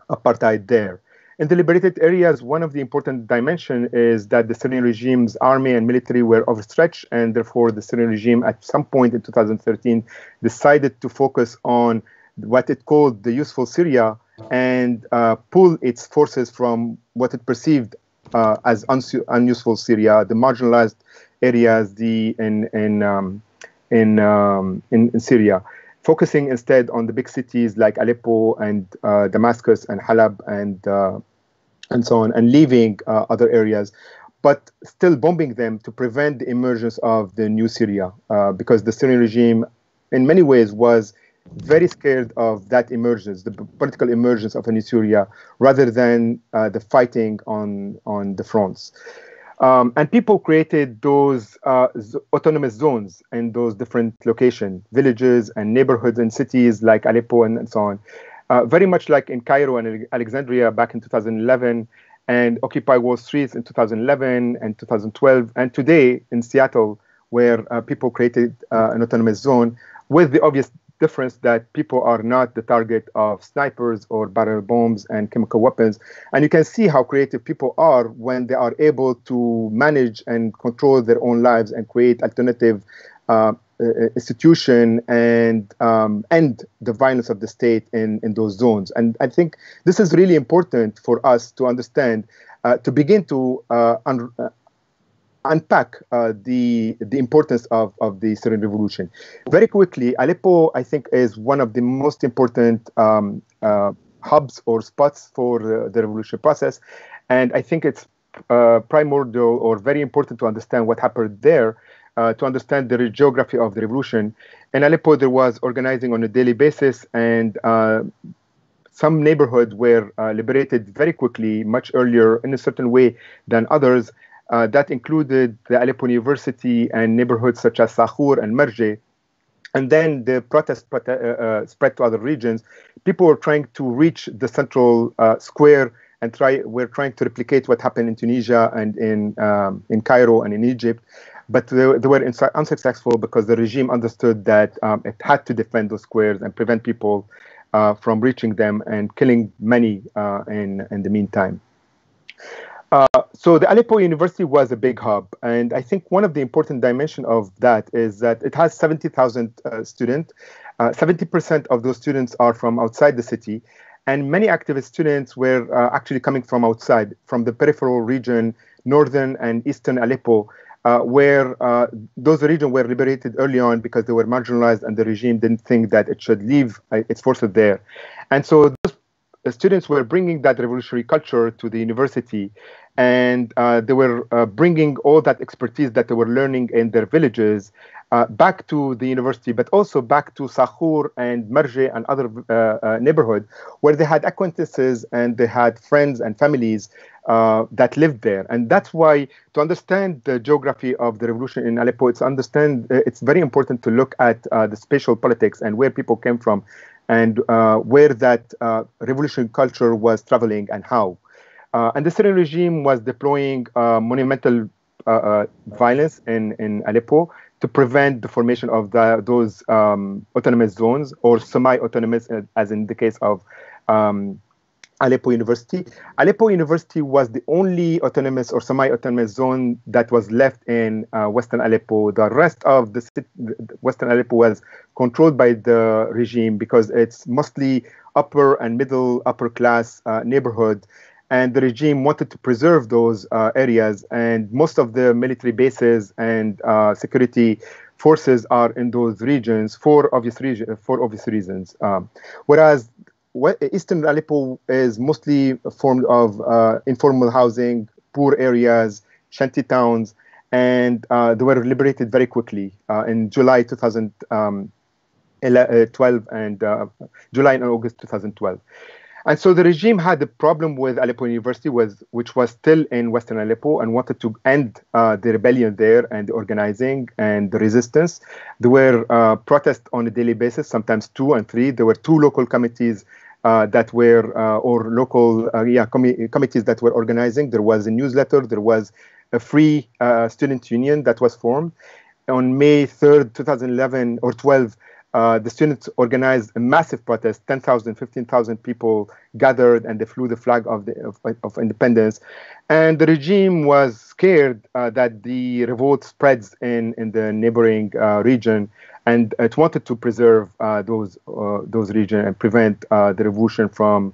Speaker 3: apartheid there. In the liberated areas, one of the important dimensions is that the Syrian regime's army and military were overstretched, and therefore the Syrian regime at some point in 2013 decided to focus on what it called the useful Syria and pull its forces from what it perceived as unuseful Syria, the marginalized areas in Syria, focusing instead on the big cities like Aleppo and Damascus and Halab and so on, and leaving other areas, but still bombing them to prevent the emergence of the new Syria, because the Syrian regime in many ways was very scared of that emergence, the political emergence of a new Syria, rather than the fighting on the fronts. And people created those autonomous zones in those different locations, villages and neighborhoods and cities like Aleppo and so on. Very much like in Cairo and Alexandria back in 2011, and Occupy Wall Street in 2011 and 2012, and today in Seattle, where people created an autonomous zone, with the obvious difference that people are not the target of snipers or barrel bombs and chemical weapons. And you can see how creative people are when they are able to manage and control their own lives and create alternative institution and end the violence of the state in those zones. And I think this is really important for us to understand, to begin to unpack the importance of the Syrian Revolution. Very quickly, Aleppo, I think, is one of the most important hubs or spots for the revolution process. And I think it's primordial or very important to understand what happened there, to understand the geography of the revolution. In Aleppo, there was organizing on a daily basis, and some neighborhoods were liberated very quickly, much earlier in a certain way than others. That included the Aleppo University and neighborhoods such as Sakhur and Marje. And then the protest spread to other regions. People were trying to reach the central square and were trying to replicate what happened in Tunisia and in Cairo and in Egypt. But they were unsuccessful because the regime understood that it had to defend those squares and prevent people from reaching them and killing many in the meantime. So the Aleppo University was a big hub, and I think one of the important dimensions of that is that it has 70,000 students. 70% of those students are from outside the city, and many activist students were actually coming from outside, from the peripheral region, northern and eastern Aleppo, where those regions were liberated early on because they were marginalized and the regime didn't think that it should leave its forces there. And so the students were bringing that revolutionary culture to the university, and they were bringing all that expertise that they were learning in their villages back to the university, but also back to Sakhur and Marje and other neighborhoods where they had acquaintances and they had friends and families that lived there. And that's why, to understand the geography of the revolution in Aleppo, it's very important to look at the spatial politics and where people came from, and where that revolution culture was traveling and how. And the Syrian regime was deploying monumental violence in Aleppo to prevent the formation of those autonomous zones, or semi-autonomous, as in the case of Aleppo University. Aleppo University was the only autonomous or semi-autonomous zone that was left in Western Aleppo. The rest of the Western Aleppo was controlled by the regime because it's mostly upper and upper class neighborhood. And the regime wanted to preserve those areas, and most of the military bases and security forces are in those regions for obvious reasons. Whereas Eastern Aleppo is mostly formed of informal housing, poor areas, shanty towns, and they were liberated very quickly in July 2012 and July and August 2012. And so the regime had a problem with Aleppo University, which was still in Western Aleppo, and wanted to end the rebellion there and the organizing and the resistance. There were protests on a daily basis, sometimes 2 and 3. There were 2 local committees that were, or local committees that were organizing. There was a newsletter. There was a free student union that was formed. On May 3rd, 2011 or 12, the students organized a massive protest. 10,000, 15,000 people gathered, and they flew the flag of independence. And the regime was scared that the revolt spreads in the neighboring region, and it wanted to preserve those regions and prevent the revolution from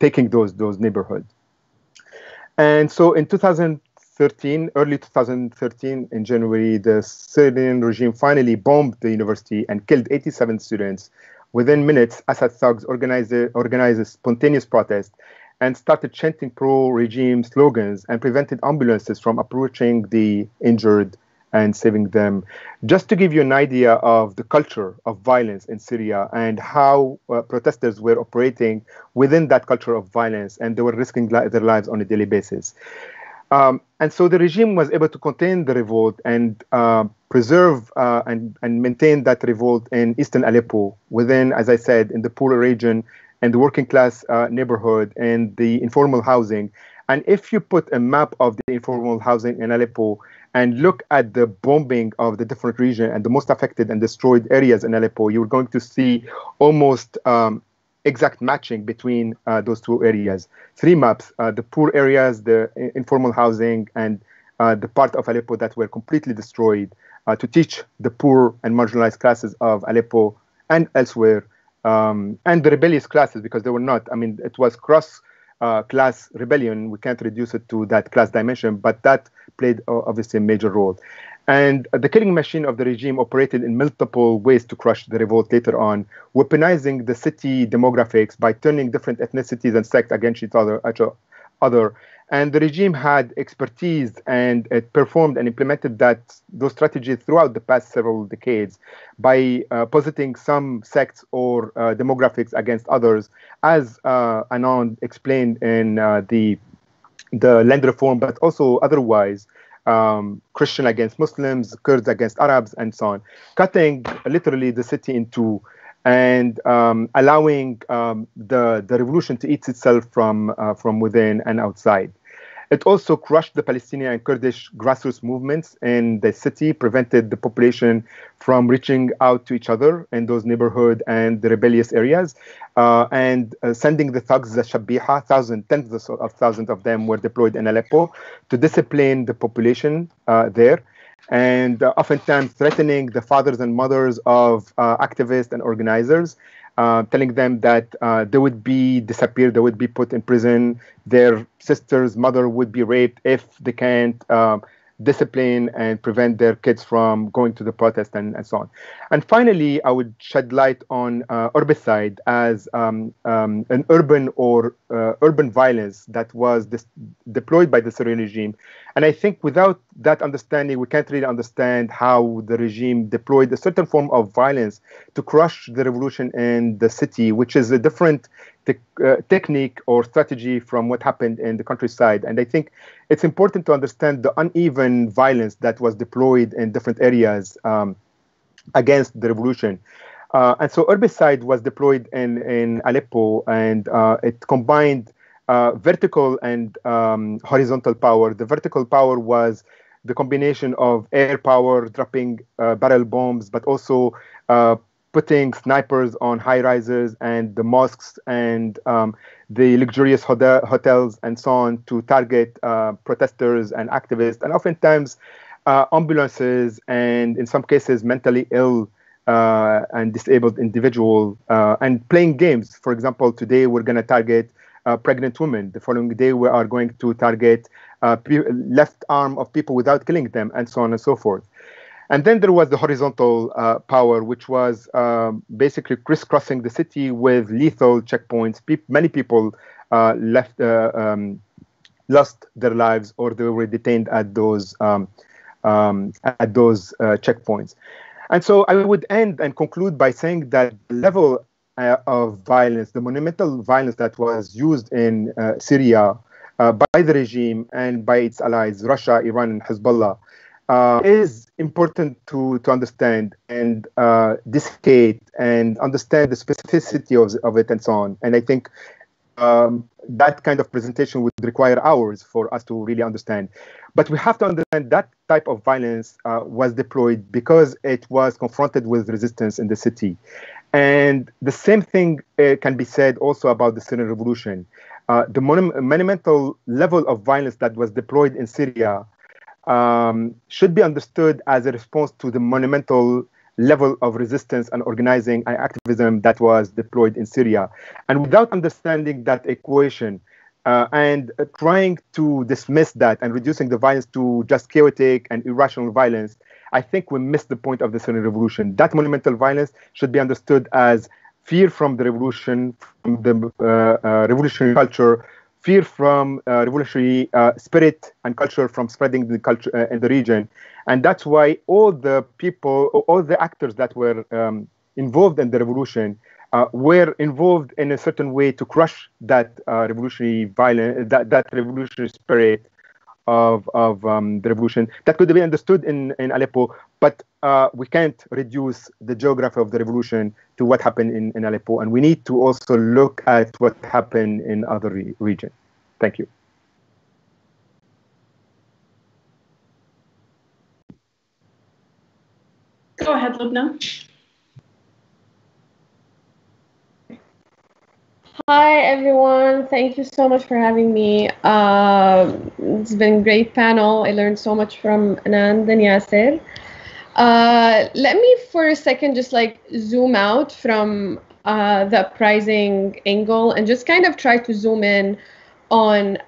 Speaker 3: taking those neighborhoods. And so in early 2013, in January, the Syrian regime finally bombed the university and killed 87 students. Within minutes, Assad thugs organized a spontaneous protest and started chanting pro-regime slogans and prevented ambulances from approaching the injured and saving them. Just to give you an idea of the culture of violence in Syria and how protesters were operating within that culture of violence, and they were risking their lives on a daily basis. And so the regime was able to contain the revolt and preserve and maintain that revolt in Eastern Aleppo within, as I said, in the poorer region and the working class neighborhood and the informal housing. And if you put a map of the informal housing in Aleppo and look at the bombing of the different regions and the most affected and destroyed areas in Aleppo, you're going to see almost exact matching between those 2 areas. 3 maps, the poor areas, the informal housing, and the part of Aleppo that were completely destroyed, to teach the poor and marginalized classes of Aleppo and elsewhere, and the rebellious classes, because they were not, it was cross-class rebellion. We can't reduce it to that class dimension, but that played obviously a major role. And the killing machine of the regime operated in multiple ways to crush the revolt later on, weaponizing the city demographics by turning different ethnicities and sects against each other. And the regime had expertise, and it performed and implemented those strategies throughout the past several decades by positing some sects or demographics against others, as Anand explained in the land reform, but also otherwise. Christian against Muslims, Kurds against Arabs, and so on, cutting literally the city in 2 and allowing the revolution to eat itself from within and outside. It also crushed the Palestinian and Kurdish grassroots movements in the city, prevented the population from reaching out to each other in those neighborhoods and the rebellious areas, and sending the thugs, the Shabiha, tens of thousands of them were deployed in Aleppo to discipline the population there, and oftentimes threatening the fathers and mothers of activists and organizers, telling them that they would be disappeared, they would be put in prison, their sister's mother would be raped if they can't discipline and prevent their kids from going to the protest, and so on. And finally, I would shed light on urbicide as an urban violence that was deployed by the Syrian regime And I think without that understanding, we can't really understand how the regime deployed a certain form of violence to crush the revolution in the city, which is a different technique or strategy from what happened in the countryside. And I think it's important to understand the uneven violence that was deployed in different areas against the revolution. And so herbicide was deployed in Aleppo, and it combined vertical and horizontal power. The vertical power was the combination of air power, dropping barrel bombs, but also putting snipers on high rises and the mosques and the luxurious hotels and so on to target protesters and activists, and oftentimes ambulances, and in some cases mentally ill and disabled individual, and playing games. For example, today we're going to target pregnant women. The following day we are going to target left arm of people without killing them, and so on and so forth. And then there was the horizontal power, which was basically crisscrossing the city with lethal checkpoints. Many people lost their lives, or they were detained at those checkpoints. And so I would end and conclude by saying that the level of violence, the monumental violence that was used in Syria by the regime and by its allies, Russia, Iran, and Hezbollah, is important to understand and dissect and understand the specificity of it and so on. And I think that kind of presentation would require hours for us to really understand. But we have to understand that type of violence was deployed because it was confronted with resistance in the city. And the same thing can be said also about the Syrian Revolution. The monumental level of violence that was deployed in Syria should be understood as a response to the monumental level of resistance and organizing and activism that was deployed in Syria. And without understanding that equation and trying to dismiss that and reducing the violence to just chaotic and irrational violence, I think we missed the point of the Syrian Revolution. That monumental violence should be understood as fear from the revolution, from the revolutionary culture, fear from revolutionary spirit and culture from spreading the culture in the region. And that's why all the people, all the actors that were involved in the revolution were involved in a certain way to crush that revolutionary violence, that revolutionary spirit of the revolution. That could be understood in Aleppo, but we can't reduce the geography of the revolution to what happened in Aleppo. And we need to also look at what happened in other regions. Thank you.
Speaker 1: Go ahead, Loubna.
Speaker 4: Hi, everyone. Thank you so much for having me. It's been a great panel. I learned so much from Anand and Yasser. Let me for a second just like zoom out from the uprising angle and just kind of try to zoom in on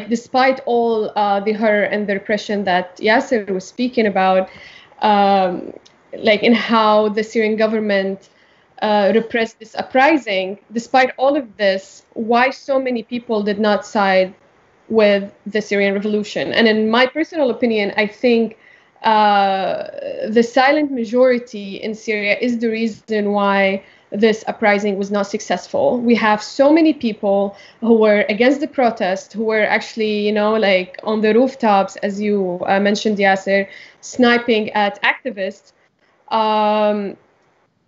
Speaker 4: despite all the horror and the repression that Yasser was speaking about, in how the Syrian government repressed this uprising, despite all of this, why so many people did not side with the Syrian revolution. And in my personal opinion, I think the silent majority in Syria is the reason why this uprising was not successful. We have so many people who were against the protest, who were actually, on the rooftops, as you mentioned, Yasser, sniping at activists.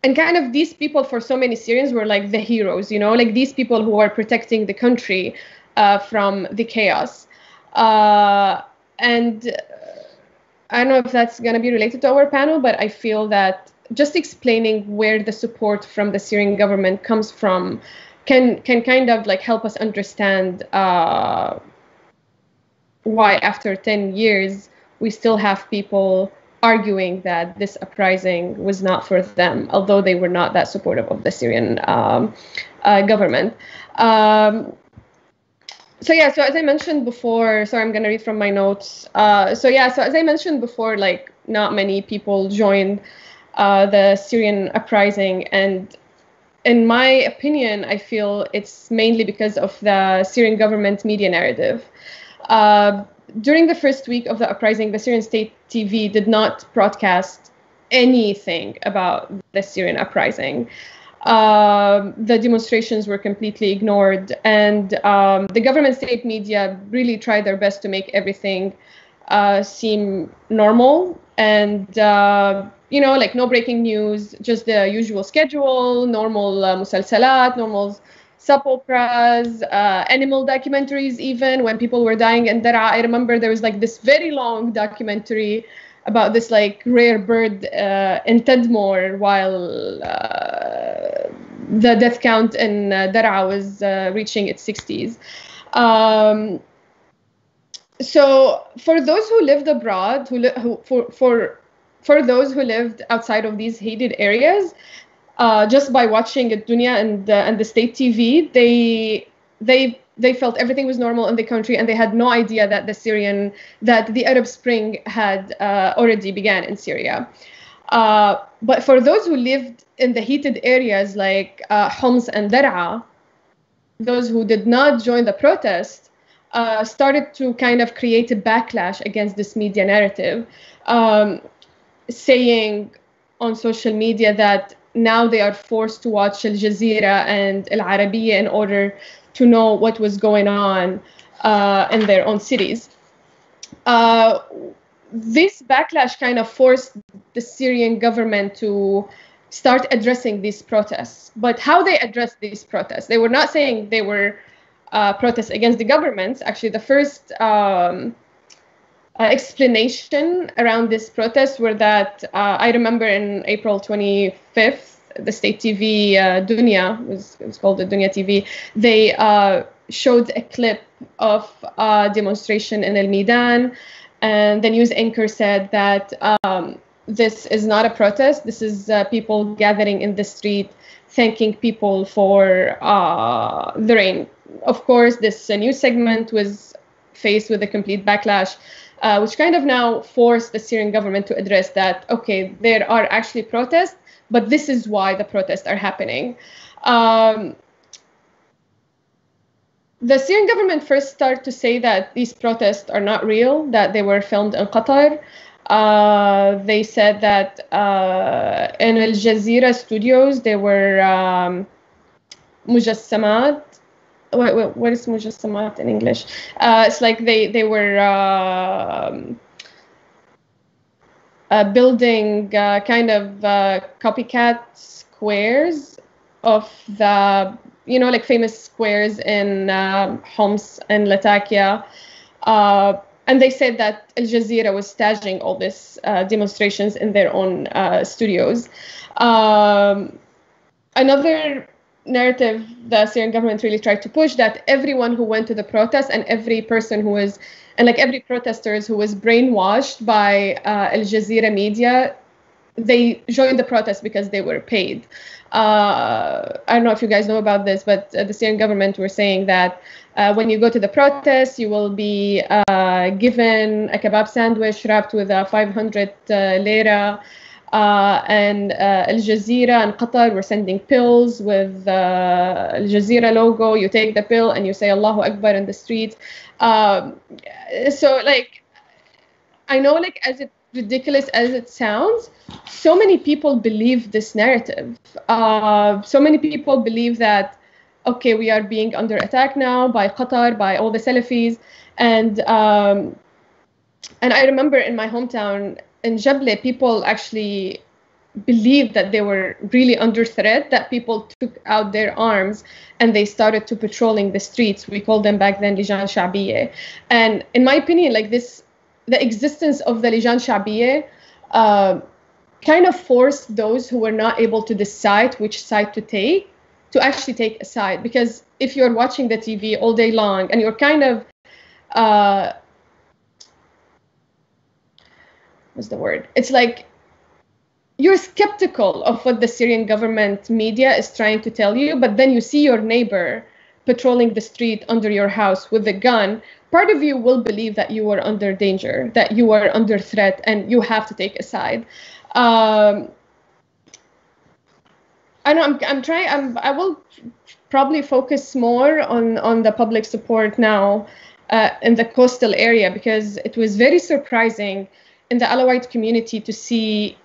Speaker 4: And kind of these people for so many Syrians were like the heroes, these people who are protecting the country from the chaos. And I don't know if that's going to be related to our panel, but I feel that just explaining where the support from the Syrian government comes from can kind of help us understand why after 10 years we still have people arguing that this uprising was not for them, although they were not that supportive of the Syrian government. So as I mentioned before, sorry, I'm going to read from my notes. So as I mentioned before, not many people joined the Syrian uprising, and in my opinion, I feel it's mainly because of the Syrian government media narrative. During the first week of the uprising, the Syrian state TV did not broadcast anything about the Syrian uprising. The demonstrations were completely ignored, and the government state media really tried their best to make everything seem normal, and like no breaking news, just the usual schedule, normal musalsalat, normal soap operas, animal documentaries. Even when people were dying in Daraa, I remember there was like this very long documentary about this like rare bird in Tadmor, while the death count in Daraa was reaching its 60s. So for those who lived abroad, for those who lived outside of these hated areas, just by watching Dunya and the state TV, they felt everything was normal in the country, and they had no idea that the Arab Spring had already began in Syria. But for those who lived in the heated areas like Homs and Daraa, those who did not join the protest started to kind of create a backlash against this media narrative, saying on social media that now they are forced to watch Al Jazeera and Al Arabiya in order to know what was going on in their own cities. This backlash kind of forced the Syrian government to start addressing these protests. But how they addressed these protests? They were not saying they were protests against the governments. Actually, the first explanation around this protest were that I remember in April 25th, the state TV Dunya, it was called the Dunya TV, they showed a clip of a demonstration in El Midan, and the news anchor said that this is not a protest, this is people gathering in the street thanking people for the rain. Of course, this news segment was faced with a complete backlash, which kind of now forced the Syrian government to address that, okay, there are actually protests, but this is why the protests are happening. The Syrian government first started to say that these protests are not real, that they were filmed in Qatar. They said that in Al Jazeera studios, there were mujassamat. What is mujassamat in English? It's like they were building kind of copycat squares of the, like famous squares in Homs and Latakia. And they said that Al Jazeera was staging all these demonstrations in their own studios. Another narrative the Syrian government really tried to push, that everyone who went to the protest and every person who was, and like every protesters who was brainwashed by Al Jazeera media, they joined the protest because they were paid. I don't know if you guys know about this, but the Syrian government were saying that when you go to the protest, you will be given a kebab sandwich wrapped with 500 lira. And Al Jazeera and Qatar were sending pills with Al Jazeera logo. You take the pill and you say Allahu Akbar in the street. So like, I know, like, as ridiculous as it sounds, so many people believe this narrative. So many people believe that, okay, we are being under attack now by Qatar, by all the Salafis. And I remember in my hometown, in Jable, people actually believed that they were really under threat, that people took out their arms and they started to patrolling the streets. We called them back then Lijan Sha'biyya. And in my opinion, like this, the existence of the Lijan Sha'biyya kind of forced those who were not able to decide which side to take, to actually take a side. Because if you're watching the TV all day long and you're kind of what's the word? It's like you're skeptical of what the Syrian government media is trying to tell you, but then you see your neighbor patrolling the street under your house with a gun. Part of you will believe that you are under danger, that you are under threat, and you have to take a side. I I know I'm trying. I will probably focus more on the public support now in the coastal area, because it was very surprising in the Alawite community to see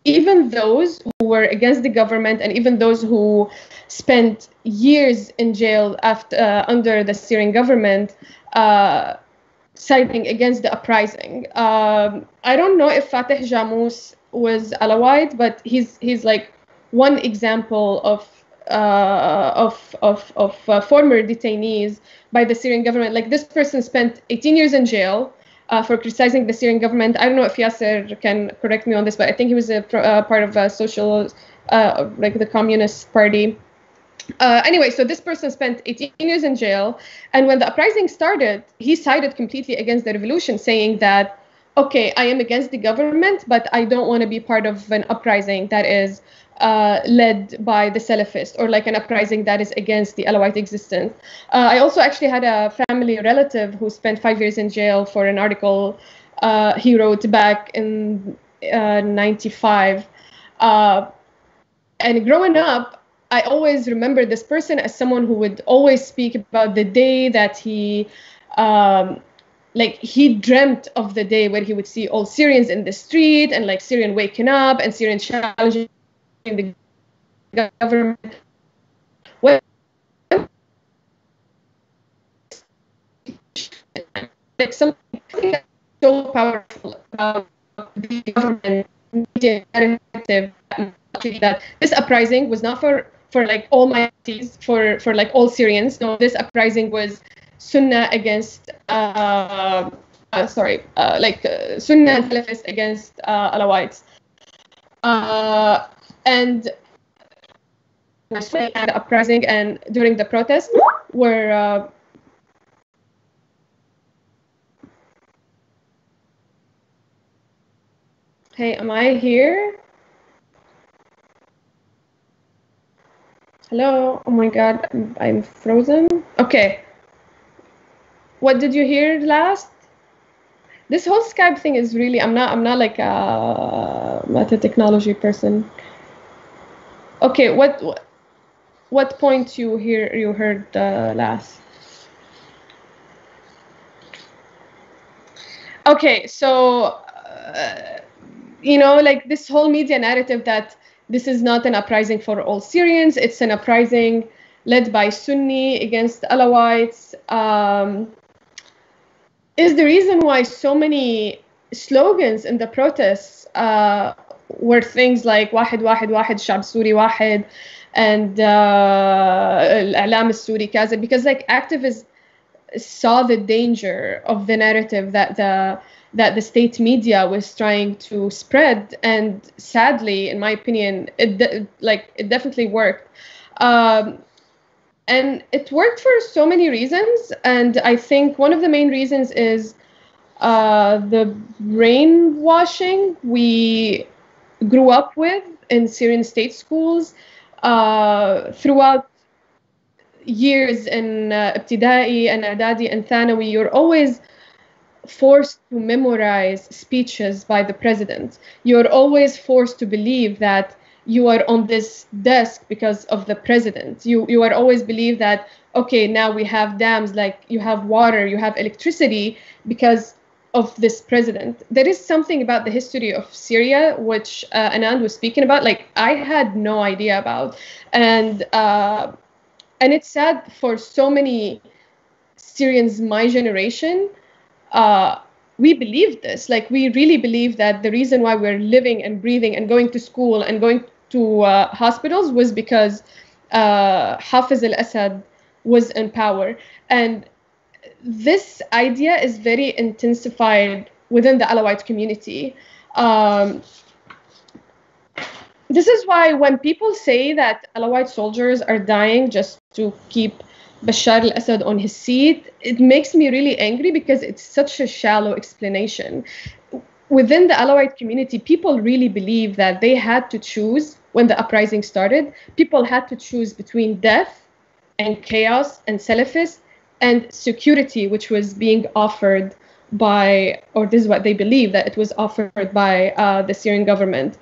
Speaker 4: even those who were against the government, and even those who spent years in jail after under the Syrian government, siding against the uprising. I don't know if Fateh Jamous was Alawite, but he's like one example of former detainees by the Syrian government. Like, this person spent 18 years in jail for criticizing the Syrian government. I don't know if Yasser can correct me on this, but I think he was a part of a social, like the Communist Party. Anyway, so this person spent 18 years in jail, and when the uprising started, he sided completely against the revolution, saying that, okay, I am against the government, but I don't want to be part of an uprising that is led by the Salafists, or like an uprising that is against the Alawite existence. I also actually had a family relative who spent 5 years in jail for an article he wrote back in 95. And growing up, I always remember this person as someone who would always speak about the day that he dreamt of the day where he would see all Syrians in the street, and like Syrian waking up and Syrian challenging the government. Like something so powerful about the government media narrative, that this uprising was not for like all minorities, for like all Syrians. No, this uprising was Sunnah against Sunnah and Salafists against Alawites. And the uprising and during the protest were hey, am I here? Hello? Oh my God, I'm frozen. Okay. What did you hear last? This whole Skype thing is really, I'm not like not a technology person. Okay, what point you heard last? Okay, so like this whole media narrative that this is not an uprising for all Syrians, it's an uprising led by Sunni against Alawites, is the reason why so many slogans in the protests were things like واحد واحد واحد شعب سوري واحد and الإعلام السوري كذا, because like activists saw the danger of the narrative that the state media was trying to spread, and sadly, in my opinion, it definitely worked. And it worked for so many reasons, and I think one of the main reasons is the brainwashing we grew up with in Syrian state schools throughout years in ابتدائي and إعدادي and ثانوي. You're always forced to memorize speeches by the president. You're always forced to believe that you are on this desk because of the president. You are always believe that, okay, now we have dams, like you have water, you have electricity because of this president. There is something about the history of Syria, which Anand was speaking about, like I had no idea about. And it's sad for so many Syrians my generation, we believe this. Like we really believe that the reason why we're living and breathing and going to school and going to hospitals was because Hafiz al-Assad was in power. And this idea is very intensified within the Alawite community. This is why when people say that Alawite soldiers are dying just to keep Bashar al-Assad on his seat, it makes me really angry because it's such a shallow explanation. Within the Alawite community, people really believe that they had to choose, when the uprising started, people had to choose between death and chaos and Salafists and security, which was being offered by, or this is what they believe, that it was offered by the Syrian government.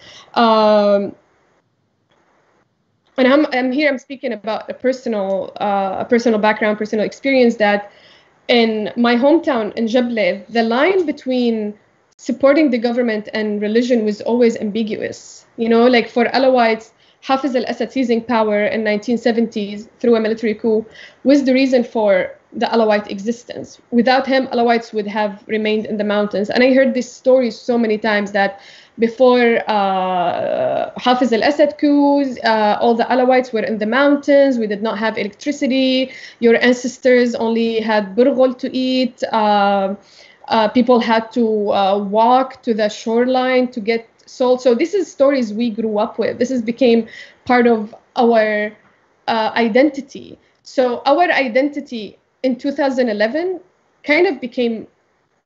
Speaker 4: and I'm speaking about a personal background, personal experience, that in my hometown in Jable, the line between supporting the government and religion was always ambiguous. Like for Alawites, Hafiz al-Assad seizing power in 1970s through a military coup was the reason for the Alawite existence. Without him, Alawites would have remained in the mountains. And I heard this story so many times that before Hafiz al-Assad coups, all the Alawites were in the mountains. We did not have electricity. Your ancestors only had burghul to eat. People had to walk to the shoreline to get salt. So this is stories we grew up with. This became part of our identity. So our identity in 2011 kind of became,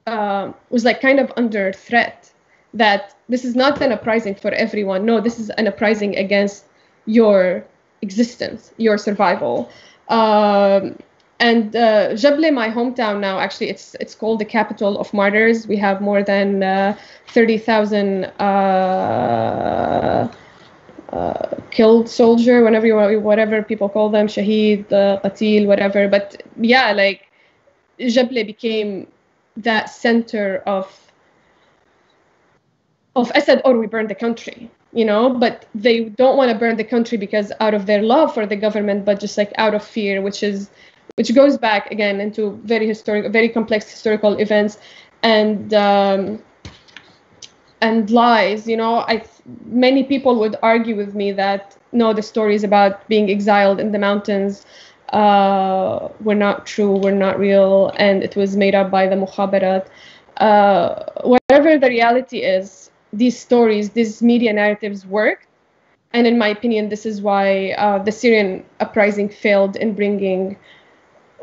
Speaker 4: was like kind of under threat, that this is not an uprising for everyone. No, this is an uprising against your existence, your survival. And Jable, my hometown now, actually, it's called the capital of martyrs. We have more than 30,000 killed soldier, whatever people call them, shaheed, qatil, whatever. But yeah, like Jable became that center of Assad, or we burn the country, but they don't want to burn the country because out of their love for the government, but just like out of fear, which goes back again into very complex historical events and lies. Many people would argue with me that no, the stories about being exiled in the mountains were not true, were not real, and it was made up by the mukhabarat. Whatever the reality is, these stories, these media narratives work. And in my opinion, this is why the Syrian uprising failed in bringing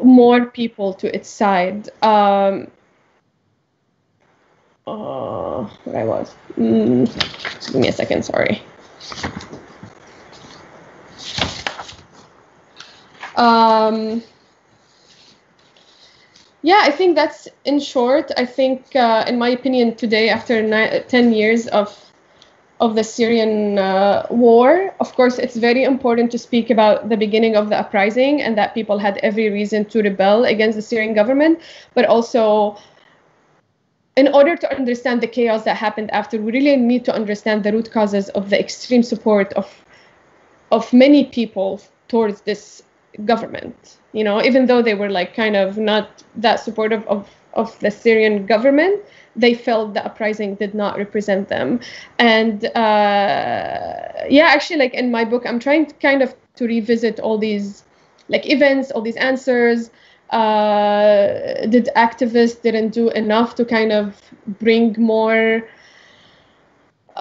Speaker 4: more people to its side. Where I was. Just give me a second, sorry. Yeah, I think that's in short. I think, in my opinion, today, after 10 years of the Syrian war, of course, it's very important to speak about the beginning of the uprising and that people had every reason to rebel against the Syrian government. But also, in order to understand the chaos that happened after, we really need to understand the root causes of the extreme support of many people towards this government. Even though they were like kind of not that supportive of the Syrian government, they felt the uprising did not represent them. And yeah, actually, like in my book, I'm trying to kind of to revisit all these like events, all these answers. Did activists didn't do enough to kind of bring more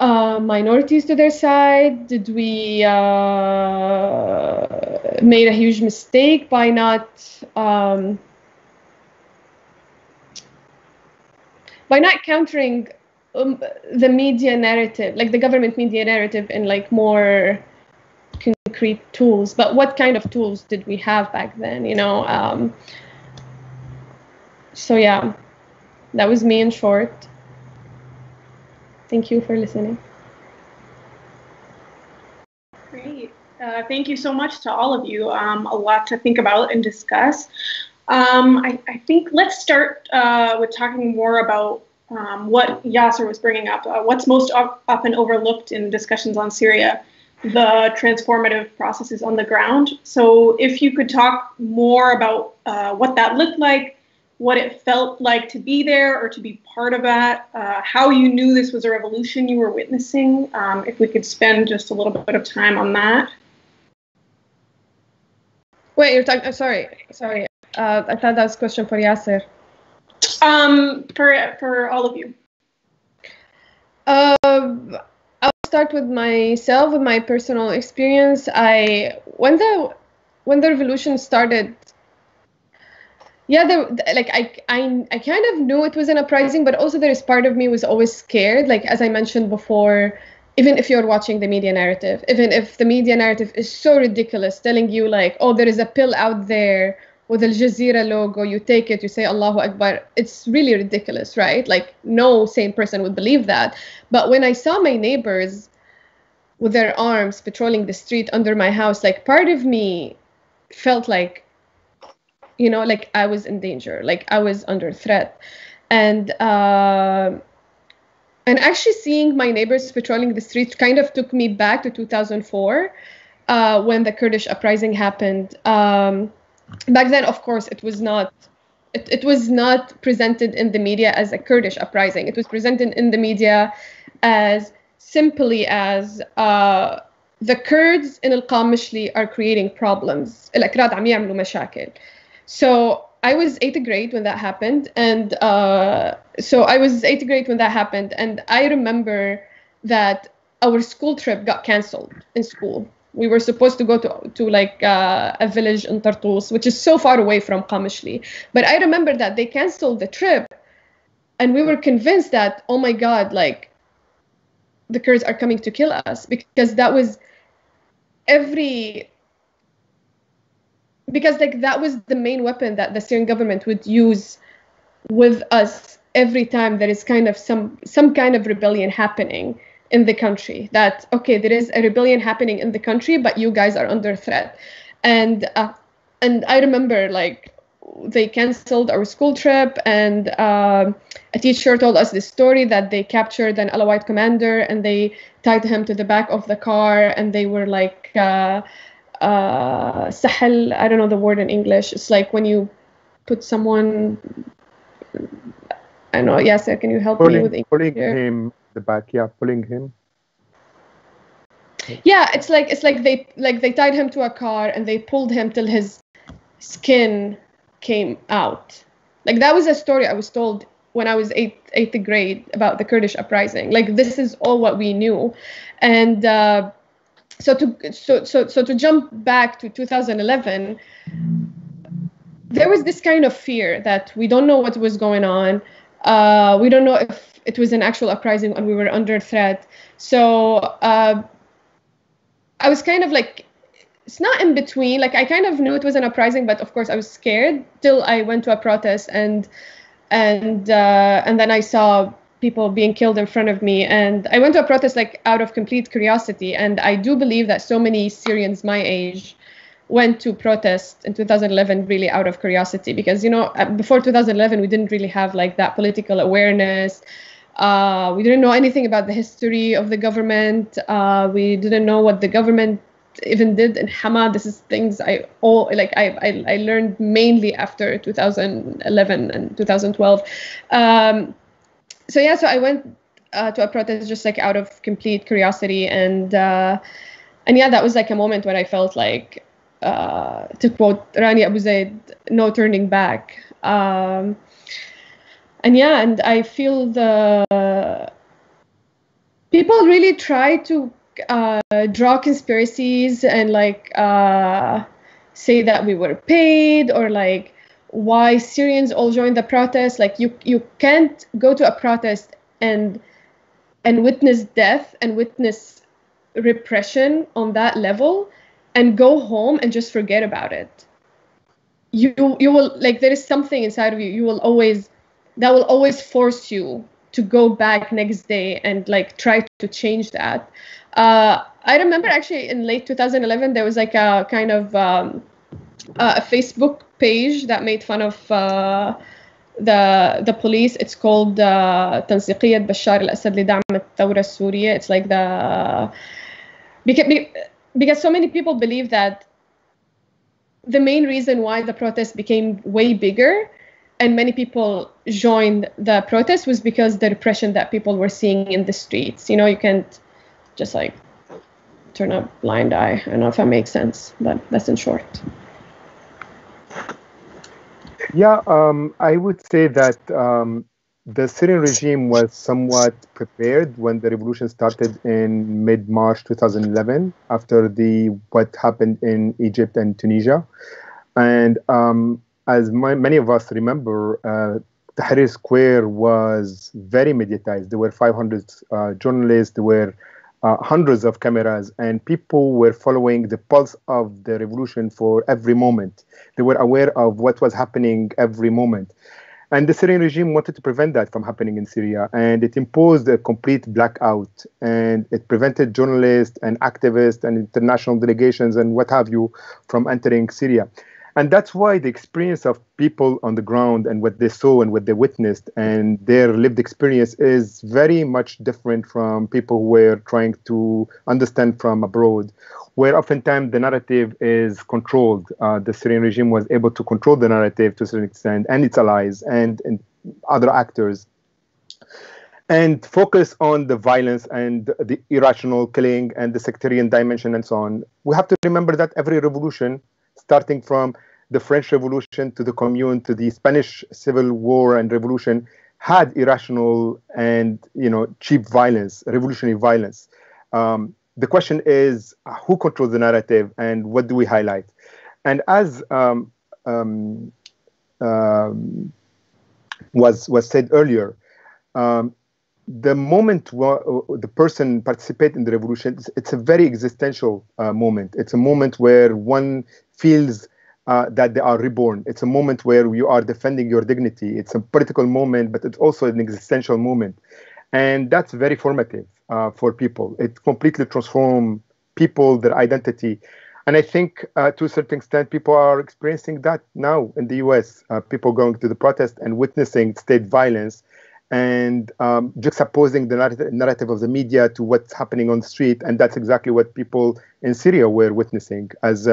Speaker 4: minorities to their side? Did we made a huge mistake by not countering the media narrative, like the government media narrative, in like more concrete tools? But what kind of tools did we have back then? So yeah, that was me in short. Thank you for listening.
Speaker 1: Great. Thank you so much to all of you. A lot to think about and discuss. I think let's start with talking more about what Yasser was bringing up. What's most often overlooked in discussions on Syria, the transformative processes on the ground. So if you could talk more about what that looked like, what it felt like to be there or to be part of that, how you knew this was a revolution you were witnessing, if we could spend just a little bit of time on that.
Speaker 4: Wait, you're talking, sorry. I thought that was a question for Yasser.
Speaker 1: For all of you.
Speaker 4: I'll start with myself, with my personal experience. When the revolution started, yeah, I kind of knew it was an uprising, but also there is part of me was always scared. Like, as I mentioned before, even if you're watching the media narrative, even if the media narrative is so ridiculous, telling you like, oh, there is a pill out there with Al Jazeera logo, you take it, you say Allahu Akbar. It's really ridiculous, right? Like, no sane person would believe that. But when I saw my neighbors with their arms patrolling the street under my house, like part of me felt like, you know, like I was in danger, like I was under threat. And actually seeing my neighbors patrolling the streets kind of took me back to 2004 when the Kurdish uprising happened. Back then, of course, it was not presented in the media as a Kurdish uprising. It was presented in the media as simply as the Kurds in al-Qamishli are creating problems. الأكراد عم يعملوا مشاكل. So I was 8th grade when that happened, and I remember that our school trip got canceled in school. We were supposed to go to like a village in Tartus, which is so far away from Qamishli. But I remember that they canceled the trip, and we were convinced that, oh my God, like the Kurds are coming to kill us, because that was that was the main weapon that the Syrian government would use with us every time there is kind of some kind of rebellion happening in the country. That, okay, there is a rebellion happening in the country, but you guys are under threat. And I remember, like, they canceled our school trip, and a teacher told us this story that they captured an Alawite commander and they tied him to the back of the car, and they were like sahel, I don't know the word in English. It's like when you put someone, I don't know, Yasser, can you help me with English?
Speaker 3: Pulling him the back, yeah, pulling him.
Speaker 4: Yeah, it's like they tied him to a car and they pulled him till his skin came out. Like, that was a story I was told when I was eighth grade about the Kurdish uprising. Like, this is all what we knew. And so to jump back to 2011, there was this kind of fear that we don't know what was going on. We don't know if it was an actual uprising and we were under threat. So I was kind of like, it's not in between. Like, I kind of knew it was an uprising, but of course I was scared till I went to a protest, and then I saw people being killed in front of me. And I went to a protest like out of complete curiosity. And I do believe that so many Syrians my age went to protest in 2011 really out of curiosity, because, you know, before 2011 we didn't really have like that political awareness. We didn't know anything about the history of the government. We didn't know what the government even did in Hama. This is things I learned mainly after 2011 and 2012. So I went to a protest just like out of complete curiosity, and yeah, that was like a moment when I felt like, to quote Rani Abu Zaid, no turning back. And I feel the people really try to draw conspiracies and like say that we were paid, or like why Syrians all joined the protest. Like, you can't go to a protest and witness death and witness repression on that level and go home and just forget about it. You will, like, there is something inside of you. That will always force you to go back next day and like try to change that. I remember actually in late 2011 there was like a kind of a Facebook page that made fun of the police. It's called تنسيقية بشار al-Assad لدعم الثورة السورية. It's like because so many people believe that the main reason why the protest became way bigger and many people joined the protest was because the repression that people were seeing in the streets. You know, you can't just like turn a blind eye. I don't know if that makes sense, but that's in short.
Speaker 3: Yeah, I would say that the Syrian regime was somewhat prepared when the revolution started in mid-March 2011 after what happened in Egypt and Tunisia. And as many of us remember, Tahrir Square was very mediatized. There were 500 journalists, there were hundreds of cameras, and people were following the pulse of the revolution for every moment. They were aware of what was happening every moment. And the Syrian regime wanted to prevent that from happening in Syria, and it imposed a complete blackout, and it prevented journalists and activists and international delegations and what have you from entering Syria. And that's why the experience of people on the ground and what they saw and what they witnessed and their lived experience is very much different from people who were trying to understand from abroad, where oftentimes the narrative is controlled. The Syrian regime was able to control the narrative to a certain extent, and its allies and other actors, and focus on the violence and the irrational killing and the sectarian dimension and so on. We have to remember that every revolution, starting from the French Revolution to the Commune to the Spanish Civil War and Revolution, had irrational and cheap violence, revolutionary violence. The question is, who controls the narrative and what do we highlight? And as was said earlier, the moment the person participates in the revolution, it's a very existential moment. It's a moment where one feels that they are reborn. It's a moment where you are defending your dignity. It's a political moment, but it's also an existential moment. And that's very formative for people. It completely transforms people, their identity. And I think to a certain extent, people are experiencing that now in the US. People going to the protest and witnessing state violence and juxtaposing the narrative of the media to what's happening on the street. And that's exactly what people in Syria were witnessing. As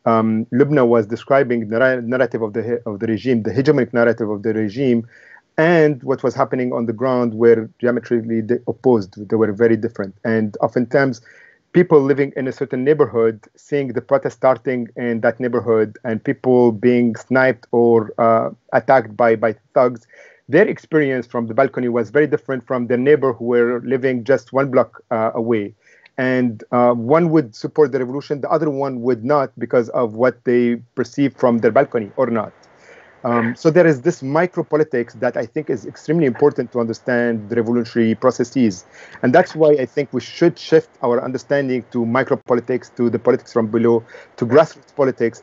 Speaker 3: Loubna was describing the narrative of the regime, the hegemonic narrative of the regime, and what was happening on the ground were diametrically opposed. They were very different. And oftentimes, people living in a certain neighborhood, seeing the protest starting in that neighborhood and people being sniped or attacked by thugs, their experience from the balcony was very different from their neighbor who were living just one block away. And one would support the revolution, the other one would not because of what they perceive from their balcony or not. So there is this micro-politics that I think is extremely important to understand the revolutionary processes. And that's why I think we should shift our understanding to micro-politics, to the politics from below, to grassroots politics,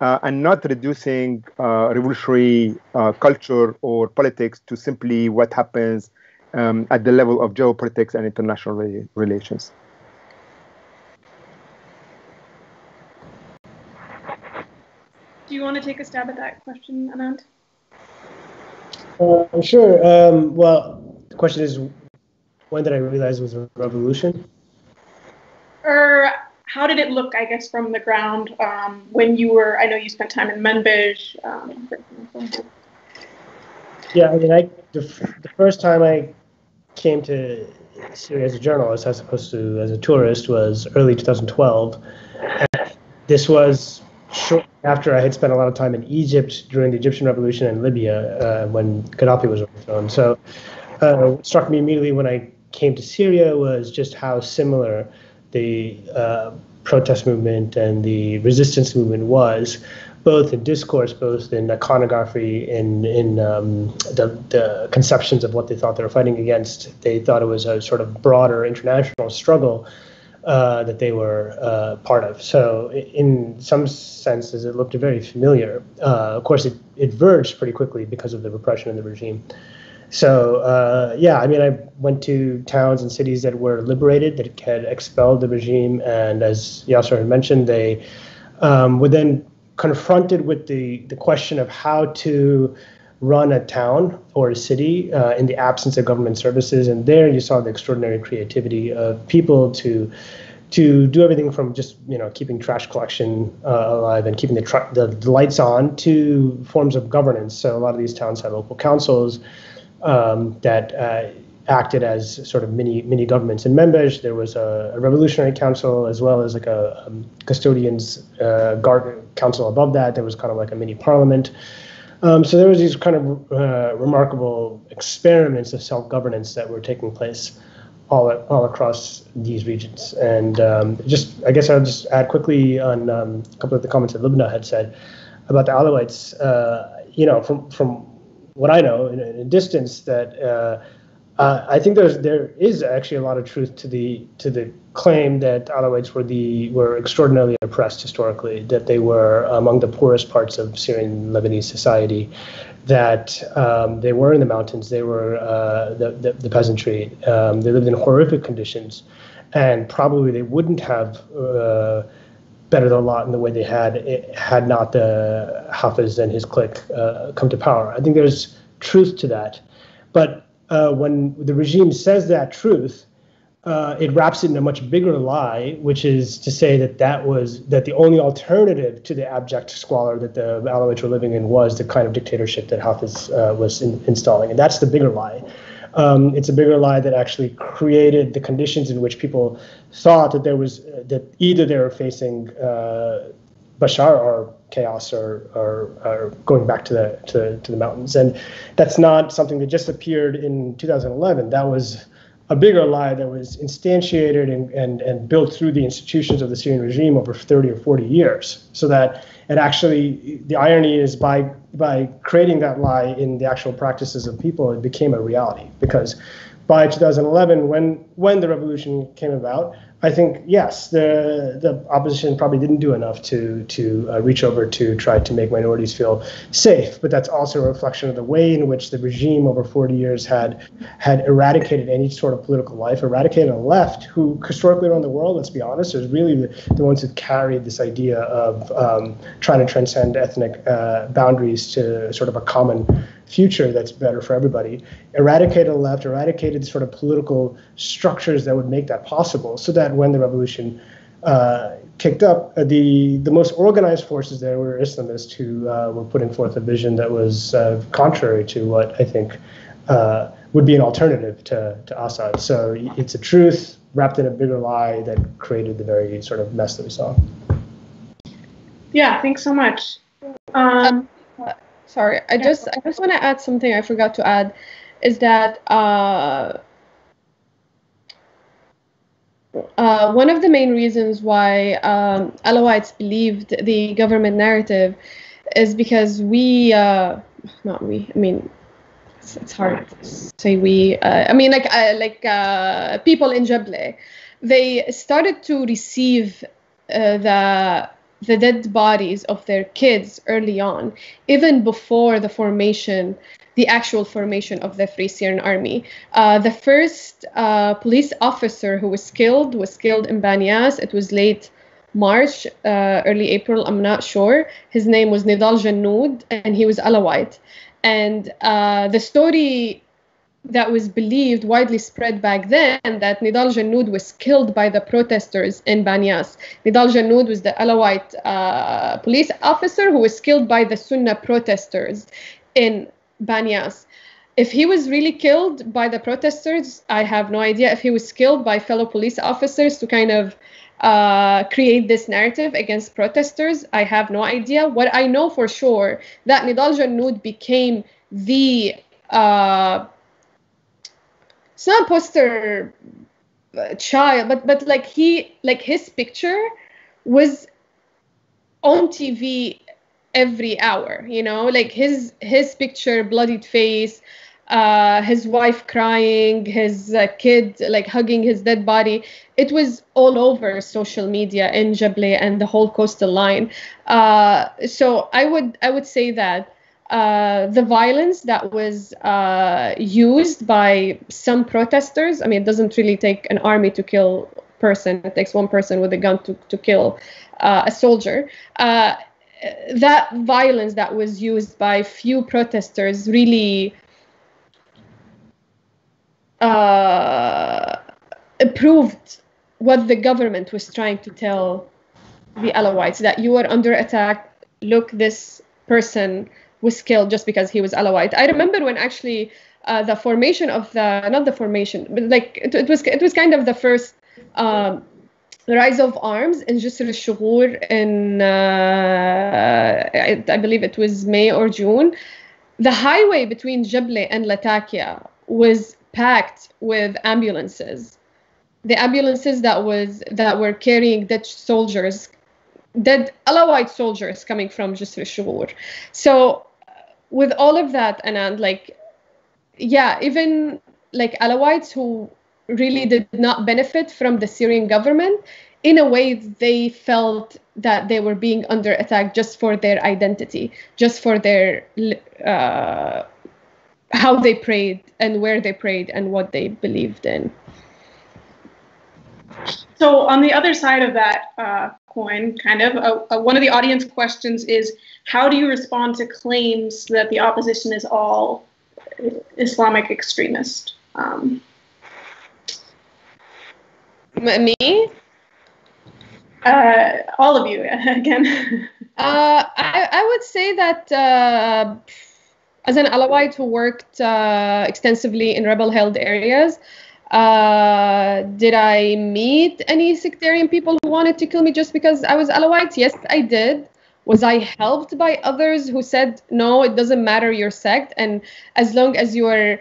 Speaker 3: and not reducing revolutionary culture or politics to simply what happens at the level of geopolitics and international relations.
Speaker 1: Do you want to take a stab at that question, Anand?
Speaker 2: Sure. Well, the question is, when did I realize it was a revolution?
Speaker 1: Or how did it look, I guess, from the ground when you were, I know you spent time in Membersh.
Speaker 2: Yeah, I mean, the first time I came to Syria as a journalist, as opposed to as a tourist, was early 2012. And this was shortly after I had spent a lot of time in Egypt during the Egyptian Revolution and Libya when Gaddafi was overthrown. So what struck me immediately when I came to Syria was just how similar the protest movement and the resistance movement was, both in discourse, both in iconography, in the conceptions of what they thought they were fighting against. They thought it was a sort of broader international struggle that they were part of. So in some senses, it looked very familiar. Of course, it verged pretty quickly because of the repression of the regime. So yeah, I mean, I went to towns and cities that were liberated, that had expelled the regime. And as Yasser had mentioned, they were then confronted with the question of how to run a town or a city in the absence of government services. And there you saw the extraordinary creativity of people to do everything from just keeping trash collection alive and keeping the lights on to forms of governance. So a lot of these towns had local councils that acted as sort of mini governments. In Membersh, there was a revolutionary council as well as like a custodians guard council above that. There was kind of like a mini parliament. So there was these kind of remarkable experiments of self-governance that were taking place all across these regions. And I guess I'll just add quickly on a couple of the comments that Loubna had said about the Alawites. From what I know in a distance, that I think there is actually a lot of truth to the claim that Alawites were extraordinarily oppressed historically, that they were among the poorest parts of Syrian Lebanese society, that they were in the mountains, they were the peasantry, they lived in horrific conditions, and probably they wouldn't have bettered a lot in the way they had not the Hafiz and his clique come to power. I think there's truth to that. But when the regime says that truth, it wraps it in a much bigger lie, which is to say that the only alternative to the abject squalor that the Alawites were living in was the kind of dictatorship that Hafiz was installing. And that's the bigger lie. It's a bigger lie that actually created the conditions in which people thought that that either they were facing Bashar or chaos or going back to the mountains. And that's not something that just appeared in 2011. That was a bigger lie that was instantiated and built through the institutions of the Syrian regime over 30 or 40 years. So that it actually, the irony is by creating that lie in the actual practices of people, it became a reality. Because by 2011, when the revolution came about, I think, yes, the opposition probably didn't do enough to reach over to try to make minorities feel safe. But that's also a reflection of the way in which the regime over 40 years had eradicated any sort of political life, eradicated a left who historically around the world, let's be honest, is really the ones who carried this idea of trying to transcend ethnic boundaries to sort of a common future that's better for everybody. Eradicated the left, eradicated the sort of political structures that would make that possible, so that when the revolution kicked up, the most organized forces there were Islamists who were putting forth a vision that was contrary to what I think would be an alternative to Assad. So it's a truth wrapped in a bigger lie that created the very sort of mess that we saw.
Speaker 1: Yeah, thanks so much.
Speaker 4: Sorry, I just want to add something I forgot to add, is that one of the main reasons why Alawites believed the government narrative is because it's hard to say we, people in Jable, they started to receive the dead bodies of their kids early on, even before the actual formation of the Free Syrian Army. The first police officer who was killed in Banyas. It was late March, early April, I'm not sure. His name was Nidal Jannoud, and he was Alawite. And the story that was believed, widely spread back then, that Nidal Jannoud was killed by the protesters in Banyas. Nidal Jannoud was the Alawite police officer who was killed by the Sunnah protesters in Banyas. If he was really killed by the protesters, I have no idea. If he was killed by fellow police officers to kind of create this narrative against protesters, I have no idea. What I know for sure, that Nidal Jannoud became the it's not a poster child, but like his picture was on TV every hour, like his picture, bloodied face, his wife crying, his kid like hugging his dead body. It was all over social media in Jable and the whole coastal line. So I would say that the violence that was used by some protesters, I mean, it doesn't really take an army to kill a person. It takes one person with a gun to kill a soldier. That violence that was used by few protesters really proved what the government was trying to tell the Alawites, that you are under attack. Look, this person was killed just because he was Alawite. I remember when actually the formation of not the formation, but like it was kind of the first rise of arms in Jisr al-Shughur in I believe it was May or June. The highway between Jable and Latakia was packed with ambulances. The ambulances that were carrying dead Alawite soldiers coming from Jisr al-Shughur. So with all of that, Anand, even like Alawites who really did not benefit from the Syrian government. In a way, they felt that they were being under attack just for their identity, just for their how they prayed and where they prayed and what they believed in.
Speaker 1: So on the other side of that coin, kind of, one of the audience questions is, how do you respond to claims that the opposition is all Islamic extremist?
Speaker 4: Me?
Speaker 1: All of you, again.
Speaker 4: I would say that as an Alawite who worked extensively in rebel-held areas, did I meet any sectarian people who wanted to kill me just because I was Alawite? Yes, I did. Was I helped by others who said, no, it doesn't matter your sect, and as long as you are,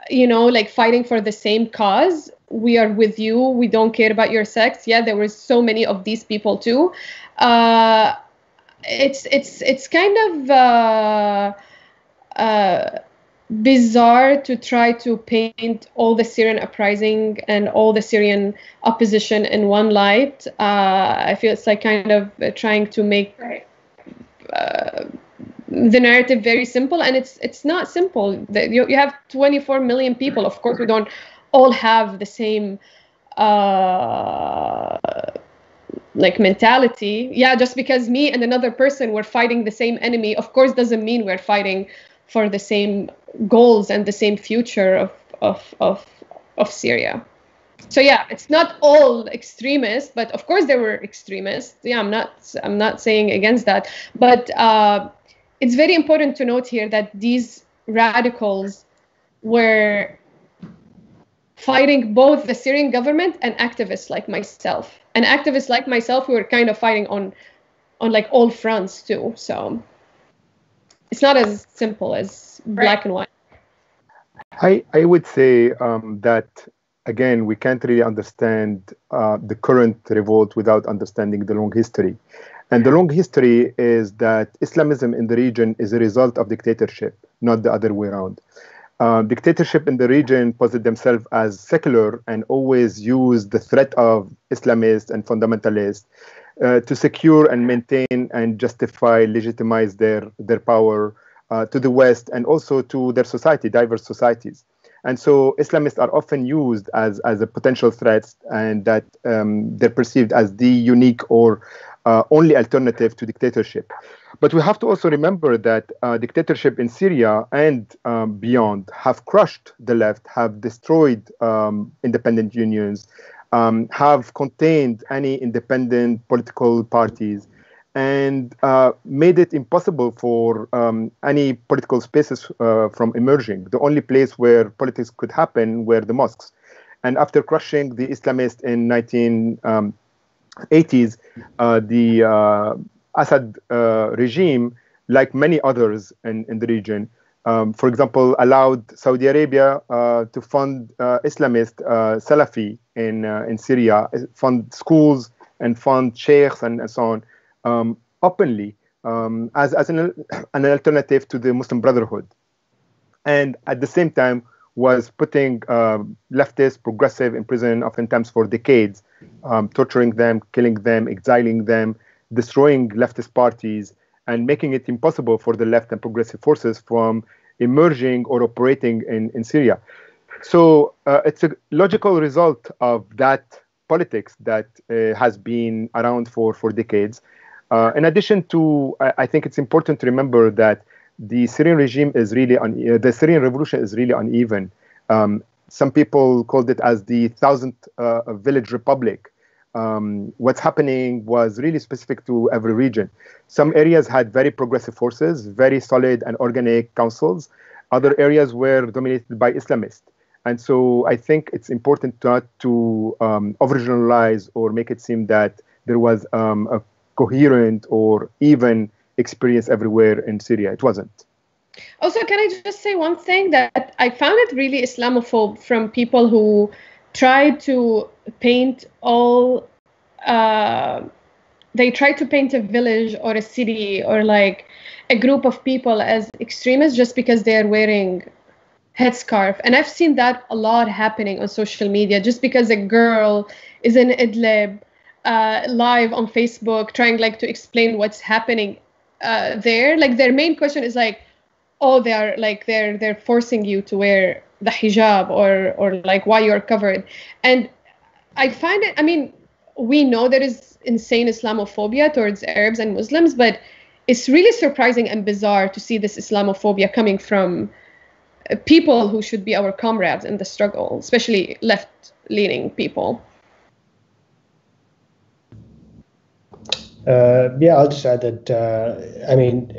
Speaker 4: like fighting for the same cause, we are with you. We don't care about your sect. Yeah, there were so many of these people too. It's kind of bizarre to try to paint all the Syrian uprising and all the Syrian opposition in one light. I feel it's like kind of trying to make the narrative very simple, and it's not simple. You have 24 million people. Of course, we don't all have the same mentality. Yeah, just because me and another person were fighting the same enemy, of course, doesn't mean we're fighting for the same goals and the same future of Syria. So yeah, it's not all extremists, but of course there were extremists. Yeah, I'm not saying against that, but it's very important to note here that these radicals were fighting both the Syrian government and activists like myself. And activists like myself who were kind of fighting on like all fronts too. So it's not as simple as black and white.
Speaker 3: I would say that, again, we can't really understand the current revolt without understanding the long history. And the long history is that Islamism in the region is a result of dictatorship, not the other way around. Dictatorship in the region posit themselves as secular and always use the threat of Islamists and fundamentalists to secure and maintain and justify, legitimize their power to the West and also to their society, diverse societies. And so Islamists are often used as a potential threat, and that they're perceived as the unique or only alternative to dictatorship. But we have to also remember that dictatorship in Syria and beyond have crushed the left, have destroyed independent unions, have contained any independent political parties, and made it impossible for any political spaces from emerging. The only place where politics could happen were the mosques. And after crushing the Islamists in 1980s, the Assad regime, like many others in the region, for example, allowed Saudi Arabia to fund Islamist Salafi in Syria, fund schools and fund sheikhs and so on, openly as an alternative to the Muslim Brotherhood. And at the same time was putting leftist, progressive in prison, oftentimes for decades, torturing them, killing them, exiling them, destroying leftist parties, and making it impossible for the left and progressive forces from emerging or operating in Syria. So it's a logical result of that politics that has been around for decades. In addition to, I think it's important to remember that the Syrian regime is really, the Syrian revolution is really uneven. Some people called it as the 1000th village republic. What's happening was really specific to every region. Some areas had very progressive forces, very solid and organic councils. Other areas were dominated by Islamists. And so I think it's important not to overgeneralize or make it seem that there was a coherent or even experience everywhere in Syria. It wasn't.
Speaker 4: Also, can I just say one thing that I found it really Islamophobe from people who try to paint all, they try to paint a village or a city or like a group of people as extremists just because they are wearing headscarf. And I've seen that a lot happening on social media, just because a girl is in Idlib live on Facebook trying like to explain what's happening there. Like their main question is like, oh, they're forcing you to wear the hijab, or like why you're covered. And I find it, I mean, we know there is insane Islamophobia towards Arabs and Muslims, but it's really surprising and bizarre to see this Islamophobia coming from people who should be our comrades in the struggle, especially left-leaning people.
Speaker 2: Yeah, I'll just add that, I mean,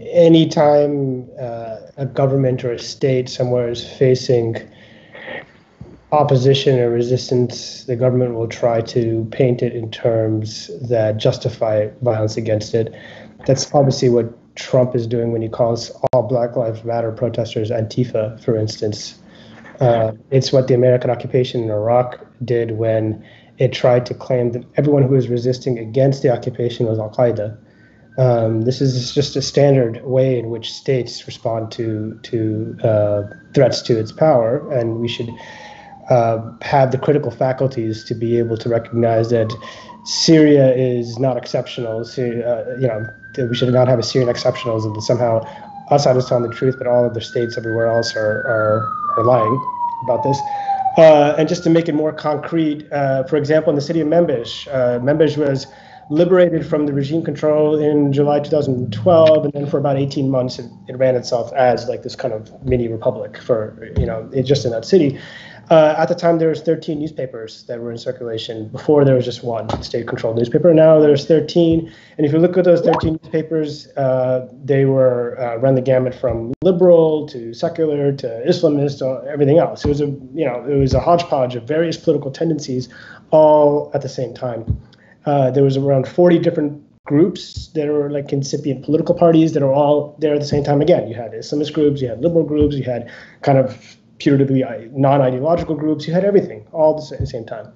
Speaker 2: anytime a government or a state somewhere is facing opposition or resistance, the government will try to paint it in terms that justify violence against it. That's obviously what Trump is doing when he calls all Black Lives Matter protesters Antifa, for instance. It's what the American occupation in Iraq did when it tried to claim that everyone who was resisting against the occupation was Al-Qaeda. This is just a standard way in which states respond to threats to its power, and we should have the critical faculties to be able to recognize that Syria is not exceptional. We should not have a Syrian exceptionalism, that somehow Assad is telling the truth, but all other states everywhere else are lying about this. And just to make it more concrete, for example, in the city of Membersh, Membersh was liberated from the regime control in July 2012, and then for about 18 months, it ran itself as like this kind of mini republic just in that city. At the time, there was 13 newspapers that were in circulation. Before, there was just one state-controlled newspaper. Now there's 13. And if you look at those 13 newspapers, they were ran the gamut from liberal to secular to Islamist or everything else. It was a hodgepodge of various political tendencies, all at the same time. There was around 40 different groups that were like incipient political parties that are all there at the same time. Again, you had Islamist groups, you had liberal groups, you had kind of putatively non-ideological groups, you had everything all at the same time.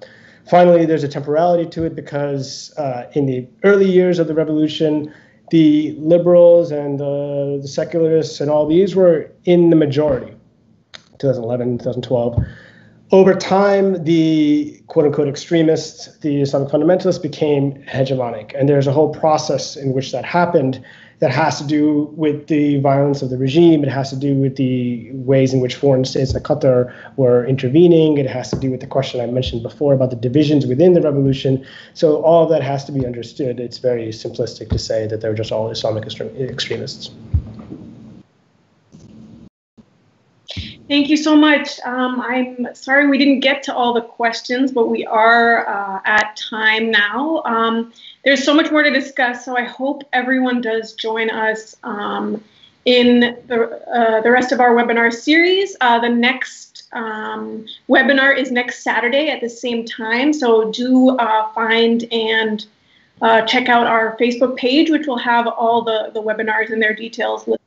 Speaker 2: Finally, there's a temporality to it because in the early years of the revolution, the liberals and the secularists and all these were in the majority, 2011, 2012. Over time, the quote-unquote extremists, the Islamic fundamentalists, became hegemonic. And there's a whole process in which that happened that has to do with the violence of the regime. It has to do with the ways in which foreign states like Qatar were intervening. It has to do with the question I mentioned before about the divisions within the revolution. So all of that has to be understood. It's very simplistic to say that they're just all Islamic extremists.
Speaker 1: Thank you so much. I'm sorry we didn't get to all the questions, but we are at time now. There's so much more to discuss, so I hope everyone does join us in the rest of our webinar series. The next webinar is next Saturday at the same time, so do find and check out our Facebook page, which will have all the webinars and their details listed.